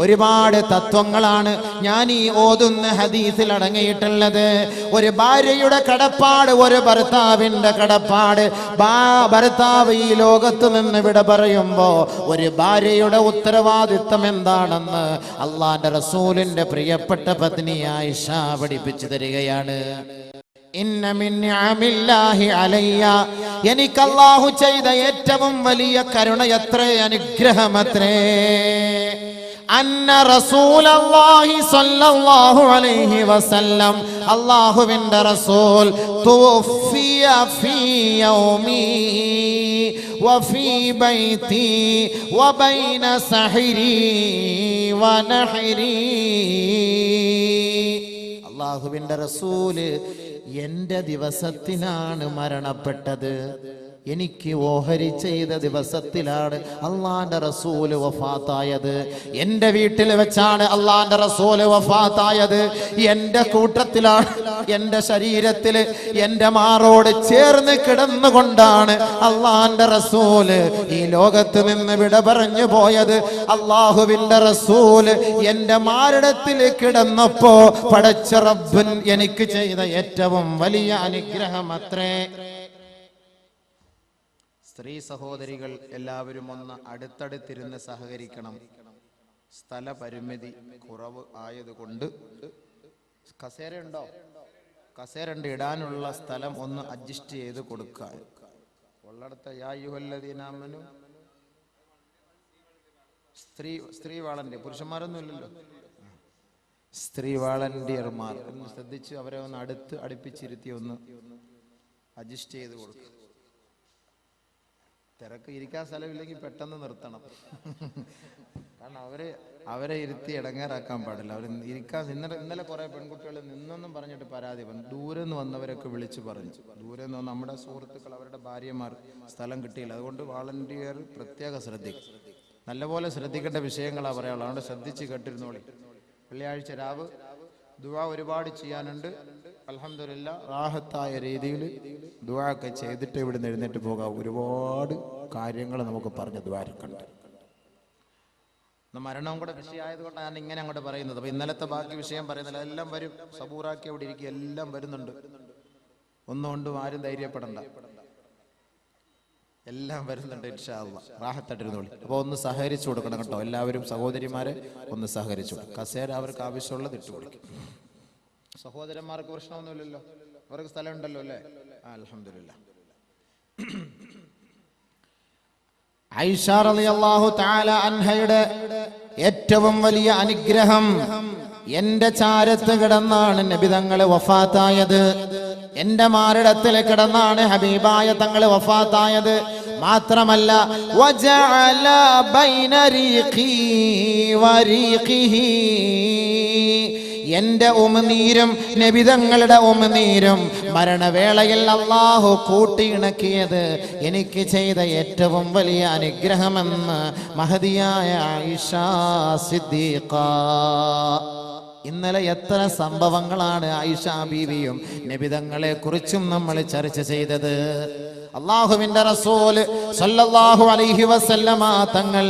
ഒരുപാട് തത്വങ്ങളാണ് ഞാൻ ഈ ഓതുന്ന ഹദീസിൽ അടങ്ങിയിട്ടുള്ളത്. ഒരു ഭാര്യയുടെ കടപ്പാട്, ഒരു ഭർത്താവിന്റെ കടപ്പാട്. ഭർത്താവ് ഈ ലോകത്ത് നിന്ന് വിട പറയുമ്പോ ഒരു ഭാര്യയുടെ ഉത്തരവാദിത്വം എന്താണെന്ന് അള്ളാന്റെ റസൂലിന്റെ പ്രിയപ്പെട്ട പത്നി ആയിഷ പഠിപ്പിച്ചു തരികയാണ്. ഇന്ന മിൻ നിഅമില്ലാഹി അലയ്യ, എനിക്ക് അല്ലാഹു ചെയ്ത ഏറ്റവും വലിയ കരുണയത്രേ, അനുഗ്രഹമത്രേ. അന്ന റസൂലല്ലാഹി സ്വല്ലല്ലാഹു അലൈഹി വസല്ലം, അല്ലാഹുവിന്റെ റസൂൽ, തുവഫിയ ഫീ യൗമി വഫീ ബൈതി വബൈന സഹരി വനഹരി. അല്ലാഹുവിന്റെ റസൂല് എന്റെ ദിവസത്തിനാണ് മരണപ്പെട്ടത്. എനിക്ക് ഓഹരി ചെയ്ത ദിവസത്തിലാണ് അള്ളാന്റെ റസൂല് വഫാത്തായത്. എന്റെ വീട്ടിൽ വെച്ചാണ് അള്ളാന്റെ റസൂല് വഫാത്തായത്. എന്റെ കൂട്ടത്തിലാണ്, എന്റെ ശരീരത്തില്, എന്റെ മാറോട് ചേർന്ന് കിടന്നുകൊണ്ടാണ് അള്ളാന്റെ റസൂല് ഈ ലോകത്ത് നിന്ന് വിട പറഞ്ഞു പോയത്. അള്ളാഹുവിന്റെ റസൂല് എന്റെ മാറിടത്തിൽ കിടന്നപ്പോ പടച്ച റബ്ബൻ എനിക്ക് ചെയ്ത ഏറ്റവും വലിയ അനുഗ്രഹം അത്രേ. സ്ത്രീ സഹോദരികൾ എല്ലാവരും ഒന്ന് അടുത്തടുത്തിരുന്ന് സഹകരിക്കണം. സ്ഥല പരിമിതി കുറവ് ആയതുകൊണ്ട് കസേരയുണ്ടോ? കസേരണ്ട്, ഇടാനുള്ള സ്ഥലം ഒന്ന് അഡ്ജസ്റ്റ് ചെയ്ത് കൊടുക്കാൻ. ഉള്ളടത്ത് യാ അയ്യുഹല്ലദീനാമനു, സ്ത്രീ വാളണ്ടിയർ, പുരുഷന്മാരൊന്നും ഇല്ലല്ലോ, സ്ത്രീ വാളണ്ടിയർമാർ ഒന്ന് ശ്രദ്ധിച്ച് അവരെ ഒന്ന് അടുപ്പിച്ചിരുത്തി ഒന്ന് അഡ്ജസ്റ്റ് ചെയ്ത് കൊടുക്കുക. തിരക്ക് ഇരിക്കാൻ സ്ഥലമില്ലെങ്കിൽ പെട്ടെന്ന് നിർത്തണം. കാരണം അവരെ ഇരുത്തി ഇടങ്ങേറാക്കാൻ പാടില്ല. അവർ ഇരിക്കാൻ ഇന്നലെ കുറെ പെൺകുട്ടികൾ നിന്നൊന്നും പറഞ്ഞിട്ട് പരാതി വന്നു. ദൂരെ നിന്ന് വന്നവരൊക്കെ വിളിച്ചു പറഞ്ഞു. ദൂരെ നിന്ന് നമ്മുടെ സുഹൃത്തുക്കൾ, അവരുടെ ഭാര്യമാർ സ്ഥലം കിട്ടിയില്ല. അതുകൊണ്ട് വാളണ്ടിയർ പ്രത്യേകം ശ്രദ്ധിക്കും. നല്ലപോലെ ശ്രദ്ധിക്കേണ്ട വിഷയങ്ങളാണ് പറയാനുള്ളത്. അതുകൊണ്ട് ശ്രദ്ധിച്ച് കേട്ടിരുന്നോളി. വെള്ളിയാഴ്ച രാവ് ദുആ ഒരുപാട് ചെയ്യാനുണ്ട്. അൽഹംദുലില്ലാ റാഹത്തായ രീതിയിൽ ദുആ ഒക്കെ ചെയ്തിട്ട് ഇവിടുന്ന് എഴുന്നേറ്റ് പോകാം. ഒരുപാട് കാര്യങ്ങൾ നമുക്ക് പറഞ്ഞ് ദ്വാരക്കുണ്ട്. മരണവും കൂടെ വിഷയമായതുകൊണ്ടാണ് ഞാൻ ഇങ്ങനെ അങ്ങോട്ട് പറയുന്നത്. അപ്പൊ ഇന്നലത്തെ ബാക്കി വിഷയം പറയുന്നില്ല, എല്ലാം വരും. സബൂറാക്കി അവിടെ ഇരിക്കുക, എല്ലാം വരുന്നുണ്ട്. ഒന്നുകൊണ്ടും ആരും ധൈര്യപ്പെടണ്ട, എല്ലാം വരുന്നുണ്ട് ഇൻഷാ അല്ലാഹ്. റാഹത്തായിട്ടിരുന്നോളി. അപ്പൊ ഒന്ന് സഹകരിച്ചു കൊടുക്കണം കേട്ടോ. എല്ലാവരും സഹോദരിമാരെ ഒന്ന് സഹകരിച്ചു. കസേര അവർക്ക് ആവശ്യമുള്ളത് ഇട്ടുകൊടുക്കും. സഹോദരന്മാർക്ക് പ്രശ്നമൊന്നുമില്ലല്ലോ, അവർക്ക് സ്ഥലം ഉണ്ടല്ലോ അല്ലേ? അൽഹംദുലില്ലാ. ആയിഷ റളിയല്ലാഹു തആല അൻഹയുടെ ഏറ്റവും വലിയ അനുഗ്രഹം, എന്റെ ചാരത്ത് കിടന്നാണ് നബി തങ്ങള് വഫാത്തായത്. എന്റെ മാറിടത്തിൽ കിടന്നാണ് ഹബീബായ തങ്ങള് വഫാത്തായത്. മാത്രമല്ല വജഅല ബൈന റീഖി വറീഖിഹി, എന്റെ ഉമിനീരും നബിതങ്ങളുടെ ഉമിനീരും മരണവേളയിൽ അല്ലാഹു കൂട്ടിയിണക്കിയത് എനിക്ക് ചെയ്ത ഏറ്റവും വലിയ അനുഗ്രഹമെന്ന് മഹദിയായ ആയിഷ സിദ്ദീഖ. ഇന്നലെ എത്ര സംഭവങ്ങളാണ് ആയിഷ ബീവിയും നബിതങ്ങളെ കുറിച്ചും നമ്മൾ ചർച്ച ചെയ്തത്. അല്ലാഹുവിന്റെ റസൂൽ സല്ലല്ലാഹു അലൈഹി വസല്ലമ തങ്ങൾ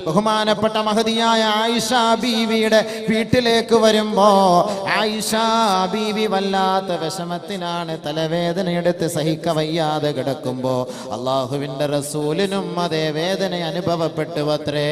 ബഹുമാനപ്പെട്ട മഹദിയായ ആയിഷ ബീവിയുടെ വീട്ടിലേക്ക് വരുമ്പോ ആയിഷ ബീവി വല്ലാത്ത വിഷമത്തിനാണ്, തലവേദനയെടുത്ത് സഹിക്കവയ്യാതെ കിടക്കുമ്പോ അല്ലാഹുവിന്റെ റസൂലിനും അതേ വേദന അനുഭവപ്പെട്ടു അത്രേ.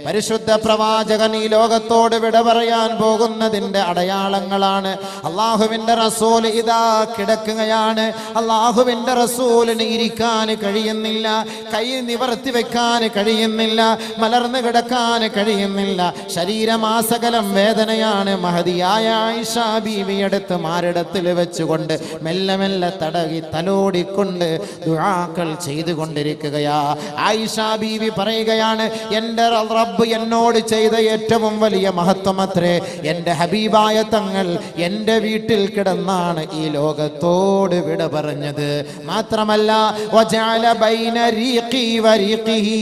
പരിശുദ്ധ പ്രവാചകൻ ഈ ലോകത്തോട് വിട പറയാൻ പോകുന്നതിന്റെ അടയാളങ്ങളാണ്. അല്ലാഹുവിന്റെ റസൂൽ ഇതാ കിടക്കുകയാണ്. അല്ലാഹുവിന്റെ റസൂലിന് കഴിയുന്നില്ല. കൈ നിവർത്തി വെക്കാൻ കഴിയുന്നില്ല, മലർന്നു കിടക്കാൻ കഴിയുന്നില്ല, ശരീരമാസകലം വേദനയാണ്. മഹദിയായ ആയിഷ ബീവിയെടുത്ത് മാറിടത്തിൽ വെച്ചുകൊണ്ട് മെല്ലെ മെല്ലെ തടകി തലോടിക്കൊണ്ട് ദുആകൾ ചെയ്തുകൊണ്ടിരിക്കുകയാ. ആയിഷ ബീവി പറയുകയാണ്, എൻ്റെ റബ്ബ് എന്നോട് ചെയ്ത ഏറ്റവും വലിയ മഹത്വമത്രേ, എൻ്റെ ഹബീബായ തങ്ങൾ എൻ്റെ വീട്ടിൽ കിടന്നാണ് ഈ ലോകത്തോട് വിട പറഞ്ഞത്. മാത്രമല്ല വജഅല ബൈന റീഖി വരീഖിഹി,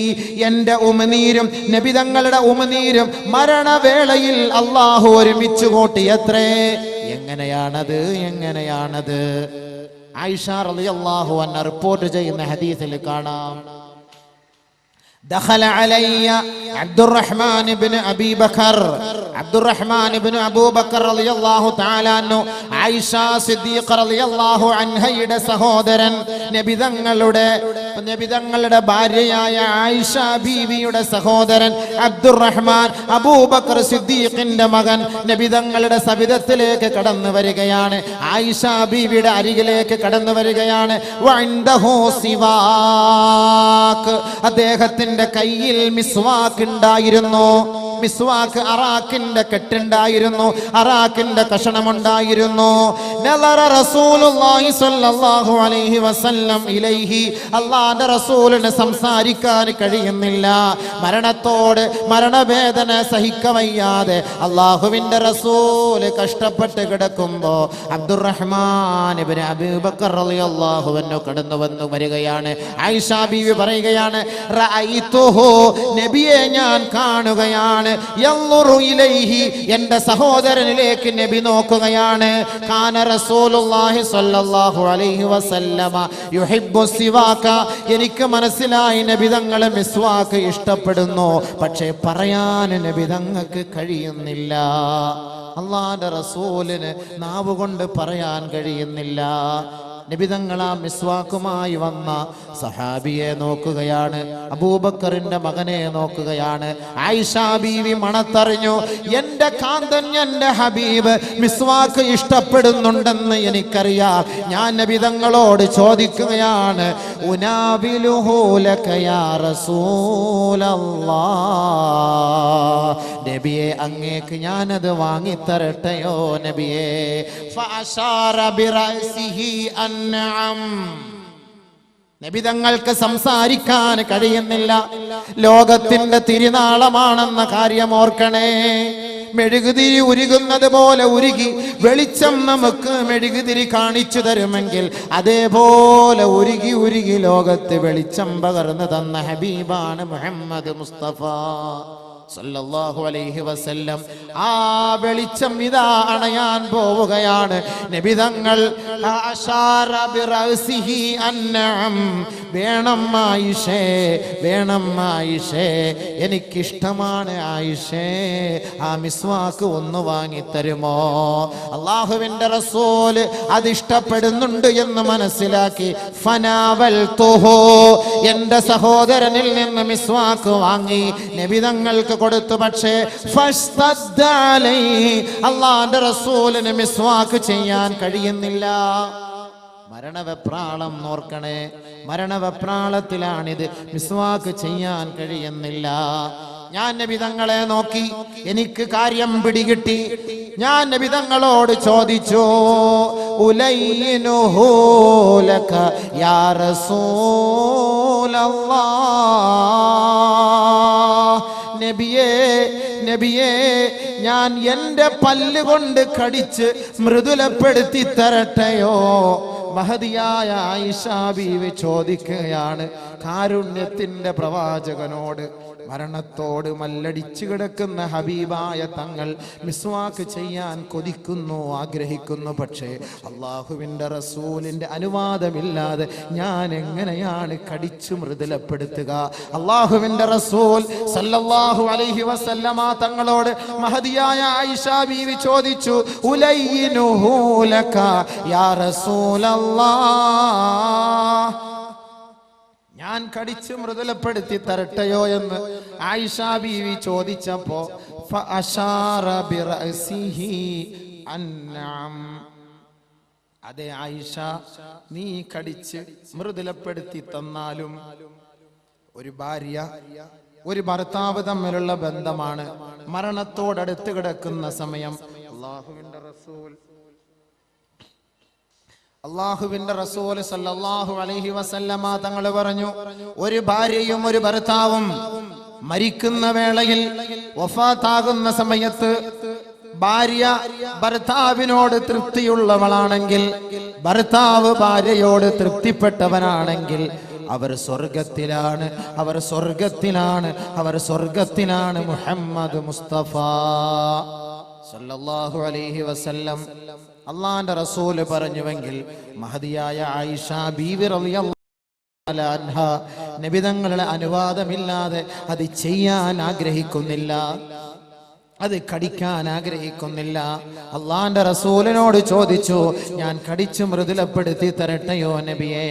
എൻ്റെ ഉമിനീരും നബി തങ്ങളുടെ ഉമിനീരും മരണവേളയിൽ അല്ലാഹു ഒരുമിച്ച് കൂട്ടിയത്രേ. എങ്ങനെയാണത്? ആയിഷ റളിയല്ലാഹു അൻഹ റിപ്പോർട്ട് ചെയ്യുന്ന ഹദീസിൽ കാണാം, دخل علي عبد الرحمن بن أبي بكر أبو بكر رضي الله تعالى عنه عائشة صديق رضي الله عنها യുടെ സഹോദരൻ നബിതങ്ങളുടെ ഭാര്യയായ ആയിഷ ബീവിയുടെ സഹോദരൻ അബ്ദുറഹ്മാൻ അബൂബക്കർ സിദ്ദീഖിന്റെ മകൻ നബിതങ്ങളുടെ സവിധത്തിലേക്ക് കടന്നു വരികയാണ്. ആയിഷ ബീവിയുടെ അരികിലേക്ക് കടന്നു വരികയാണ്. വഇൻദഹു സിവാക്, അദ്ദേഹത്തിന്റെ കയ്യിൽ മിസ്വാക്ക് ഉണ്ടായിരുന്നു. മിസ്വാക്ക് അറാഖിന്റെ കെട്ടുണ്ടായിരുന്നു, അറാഖിന്റെ കഷണമുണ്ടായിരുന്നു. നളറ റസൂലുള്ളാഹി സ്വല്ലല്ലാഹു അലൈഹി വസല്ലം ഇലൈഹി, അല്ലാഹുവിന്റെ റസൂലിന് സംസാരിക്കാൻ കഴിയുന്നില്ല. മരണത്തോട് മരണവേദന സഹിക്കവയ്യാതെ അല്ലാഹുവിന്റെ റസൂൽ കഷ്ടപ്പെട്ട് കിടക്കുമ്പോ അബ്ദുറഹ്മാൻ ഇബ്നു അബൂബക്കർ റളിയല്ലാഹു അൻഹു കടന്നു വന്നു വരികയാണ്. ആയിഷ ബീവി പറയുകയാണ്, റഅയ്തുഹു, നബിയെ ഞാൻ കാണുകയാണ്. യൻളുറു ഇലൈഹി, എൻ്റെ സഹോദരനിലേക്ക് നബി നോക്കുകയാണ്. കാന റസൂലുള്ളാഹി സ്വല്ലല്ലാഹു അലൈഹി വസല്ലമ യുഹിബ്ബു സിവാക, എനിക്ക് മനസ്സിലായി നബി തങ്ങൾ മിസ്വാക്ക് ഇഷ്ടപ്പെടുന്നു, പക്ഷേ പറയാൻ നബി തങ്ങൾക്ക് കഴിയുന്നില്ല. അല്ലാഹുവിന്റെ റസൂലിന് നാവ് കൊണ്ട് പറയാൻ കഴിയുന്നില്ല. നബിതങ്ങൾ ആ മിസ്വാക്കുമായി വന്ന സഹാബിയെ നോക്കുകയാണ്, അബൂബക്കറിന്റെ മകനെ നോക്കുകയാണ്. ആയിഷ ബീവി മണത്തറിഞ്ഞു, എൻ്റെ കാന്തൻ എൻ്റെ ഹബീബ് മിസ്വാക്ക് ഇഷ്ടപ്പെടുന്നുണ്ടെന്ന് എനിക്കറിയാം. ഞാൻ നബിതങ്ങളോട് ചോദിക്കുകയാണ്, ഉനാബിലുഹു ലക യാ റസൂലല്ലാഹ്, നബിയെ അങ്ങേക്ക് ഞാനത് വാങ്ങിത്തരട്ടെയോ നബിയെ. ഫഅശാറ ബിറഅസിഹി അൻഅം, നബി തങ്ങൾക്ക് സംസാരിക്കാൻ കഴിയുന്നില്ല. ലോകത്തിന്റെ തിരുനാളമാണെന്ന കാര്യം ഓർക്കണേ. മെഴുകുതിരി ഉരുകുന്നത് പോലെ ഉരുകി വെളിച്ചം നമുക്ക് മെഴുകുതിരി കാണിച്ചു തരുമെങ്കിൽ അതേപോലെ ഉരുകി ഉരുകി ലോകത്ത് വെളിച്ചം പകർന്നു തന്ന ഹബീബാണ് മുഹമ്മദ് മുസ്തഫ സല്ലല്ലാഹു അലൈഹി വസല്ലം. ആ വെളിച്ചം ഇതാ അണയാൻ പോവുകയാണ്. നബി തങ്ങൾ അശാറ ബിറഅസിഹി അൻഅം, വേണം ആയിഷേ, വേണം ആയിഷേ, എനിക്കിഷ്ടമാണ് ആയിഷേ, ആ മിസ്വാക്ക് ഒന്ന് വാങ്ങിത്തരുമോ? അല്ലാഹുവിന്റെ റസൂല് അത് ഇഷ്ടപ്പെടുന്നുണ്ട് എന്ന് മനസ്സിലാക്കി ഫനാവൽതുഹു, എൻ്റെ സഹോദരനിൽ നിന്ന് മിസ്വാക്ക് വാങ്ങി നബി തങ്ങൾക്ക് കൊടുത്തു. പക്ഷേ അല്ലാഹുവിന്റെ റസൂലിന് മിസ്വാക്ക് ചെയ്യാൻ കഴിയുന്നില്ല. മരണവെപ്രാളം നോർക്കണേ, മരണവെപ്രാളത്തിലാണിത്. മിസ്വാക്ക് ചെയ്യാൻ കഴിയുന്നില്ല. ഞാൻ നബി തങ്ങളെ നോക്കി, എനിക്ക് കാര്യം പിടികിട്ടി. ഞാൻ നബി തങ്ങളോട് ചോദിച്ചു, ഉലൈനുഹു ലക യാ റസൂലല്ലാഹ്, നബിയേ ഞാൻ എൻ്റെ പല്ലുകൊണ്ട് കടിച്ച് മൃദുലപ്പെടുത്തി തരട്ടെയോ? മഹദിയായ ആയിഷ ബീവി ചോദിക്കുകയാണ് കാരുണ്യത്തിന്റെ പ്രവാചകനോട്. മരണത്തോട് മല്ലടിച്ചു കിടക്കുന്ന ഹബീബായ തങ്ങൾ മിസ്വാക്ക് ചെയ്യാൻ കൊതിക്കുന്നു, ആഗ്രഹിക്കുന്നു. പക്ഷേ അള്ളാഹുവിൻ്റെ റസൂലിൻ്റെ അനുവാദമില്ലാതെ ഞാൻ എങ്ങനെയാണ് കടിച്ചു മൃദുലപ്പെടുത്തുക? അള്ളാഹുവിൻ്റെ റസൂൽ സല്ലല്ലാഹു അലൈഹി വസല്ലമ തങ്ങളോട് മഹദിയായ ആയിഷ ബീവി ചോദിച്ചു, ഉലൈനുഹു ലക യാ റസൂലല്ലാഹ്, ഞാൻ കടിച്ചു മൃദുലപ്പെടുത്തി തരട്ടെയോ എന്ന് ആയിഷ ബീവി ചോദിച്ചപ്പോ ഫഅശാറ ബിറഅസിഹി അൻഅം, അതെ ആയിഷ, നീ കടിച്ച് മൃദുലപ്പെടുത്തി തന്നാലും ഒരു ഭാര്യ ഒരു ഭർത്താവ് തമ്മിലുള്ള ബന്ധമാണ്. മരണത്തോടടുത്ത് കിടക്കുന്ന സമയം അള്ളാഹുവിന്റെ റസൂൽ സല്ലല്ലാഹു അലൈഹി വസല്ലമ തങ്ങൾ പറഞ്ഞു, ഒരു ഭാര്യയും ഒരു ഭർത്താവും മരിക്കുന്ന വേളയിൽ വഫാത്താകുന്ന സമയത്ത് ഭാര്യ ഭർത്താവിനോട് തൃപ്തിയുള്ളവളാണെങ്കിൽ, ഭർത്താവ് ഭാര്യയോട് തൃപ്തിപ്പെട്ടവനാണെങ്കിൽ അവർ സ്വർഗത്തിലാണ്, അവർ സ്വർഗത്തിലാണ്, അവർ സ്വർഗത്തിലാണ്. മുഹമ്മദ് മുസ്തഫ സല്ലല്ലാഹു അലൈഹി വസല്ലം അള്ളാന്റെ റസൂല് പറഞ്ഞുവെങ്കിൽ മഹദിയായ ആയിഷ ബീവി റളിയല്ലാഹു അൻഹ നബി തങ്ങളുടെ അനുവാദമില്ലാതെ അത് ചെയ്യാൻ ആഗ്രഹിക്കുന്നില്ല, അത് കടിക്കാൻ ആഗ്രഹിക്കുന്നില്ല. അള്ളാന്റെ റസൂലിനോട് ചോദിച്ചു, ഞാൻ കടിച്ചു മൃദുലപ്പെടുത്തി തരട്ടെയോ നബിയേ?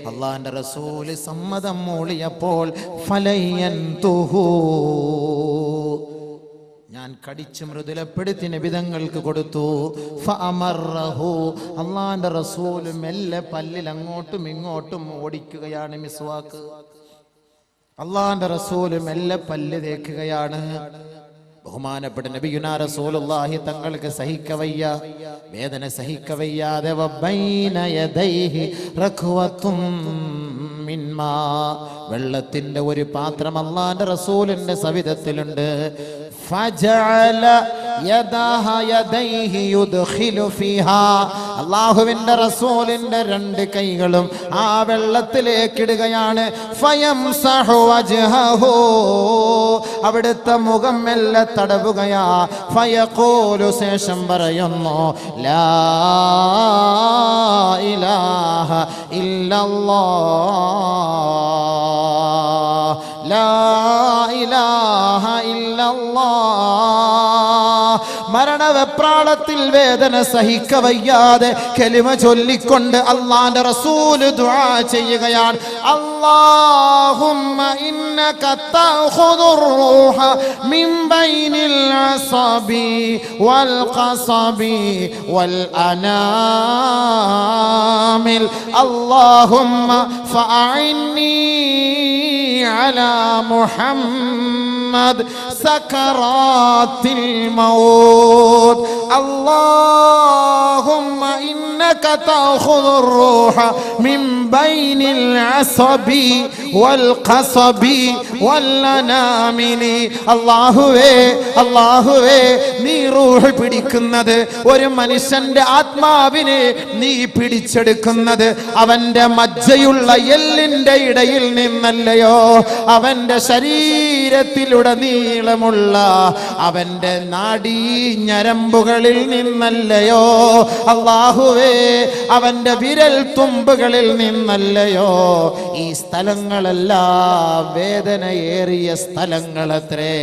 അള്ളാന്റെ റസൂല് സമ്മതം മൂളിയപ്പോൾ ഫലയൻതുഹു, ഞാൻ കടിച്ചു മൃദുലപ്പെടുത്തി നബിതങ്ങൾക്ക് കൊടുത്തു. ഫഅമറഹു, അള്ളാന്റെ റസൂല് മെല്ലെ പല്ലിൽ അങ്ങോട്ടും ഇങ്ങോട്ടും ഓടിക്കുകയാണ് മിസ്വാക്ക്. അള്ളാന്റെ റസൂല് മെല്ലെ പല്ല് തേക്കുകയാണ്. ബഹുമാനപ്പെട്ട നബിയുനാ റസൂലുള്ളാഹി തങ്ങൾക്ക് സഹിക്കവയ്യ, വേദന സഹിക്കവയ്യാതെ വബൈന യദൈഹി റഖ്വത്തും മിൻമാ, വെള്ളത്തിന്റെ ഒരു പാത്രം അല്ലാഹുവിന്റെ റസൂലിന്റെ സവിധത്തിലുണ്ട്. ഫജഅല യദഹ യദൈഹി യുദ്ഖിലു ഫീഹാ, അല്ലാഹുവിന്റെ റസൂലിന്റെ രണ്ട് കൈകളും ആ വെള്ളത്തിലേക്ക് ഇടുകയാണ്. ഫയംസഹു വജ്ഹഹു, അവിടുത്തെ മുഖം മെല്ലെ തടവുകയാ. ഫയഖൂലു, ശേഷം പറയുന്നു, ലാ ഇലാഹ ഇല്ലല്ലാഹ്, ലാ ഇലാഹ ഇല്ലല്ലാഹ്. മരണവെപ്രാളത്തിൽ വേദന സഹിക്കവയ്യാതെ കലിമ ചൊല്ലിക്കൊണ്ട് അല്ലാഹുവിന്റെ റസൂൽ ദുആ ചെയ്യുകയാണ്. അല്ലാഹുമ്മ ഇന്നക തഖുദുർ റൂഹ മിൻ ബൈനിൽ അസബി വൽ ഖസബി വൽ അനാമിൽ, അല്ലാഹുമ്മ ഫഅഇന്നി അലാ മുഹമ്മദ് സകറാത്തിൽ മൗത്ത്. അല്ലാഹുമ്മ ഇന്നക തഖുദുർ റൂഹ മിൻ ബൈനിൽ അസബി വൽ ഖസബി വൽ അനാമിനി. അല്ലാഹുവേ, അല്ലാഹുവേ, നീ റൂഹ് പിടിക്കുന്നത്, ഒരു മനുഷ്യന്റെ ആത്മാവിനെ നീ പിടിച്ചെടുക്കുന്നത് അവന്റെ മജ്ജയുള്ള എല്ലിന്റെ ഇടയിൽ നിന്നല്ലയോ, അവന്റെ ശരീരത്തിലുടനീളമുള്ള അവന്റെ നാഡീ ഞരമ്പുകളിൽ നിന്നല്ലയോ അല്ലാഹുവേ, അവന്റെ വിരൽ തുമ്പുകളിൽ നിന്നല്ലയോ. ഈ സ്ഥലങ്ങളെല്ലാം വേദനയേറിയ സ്ഥലങ്ങളത്രേ.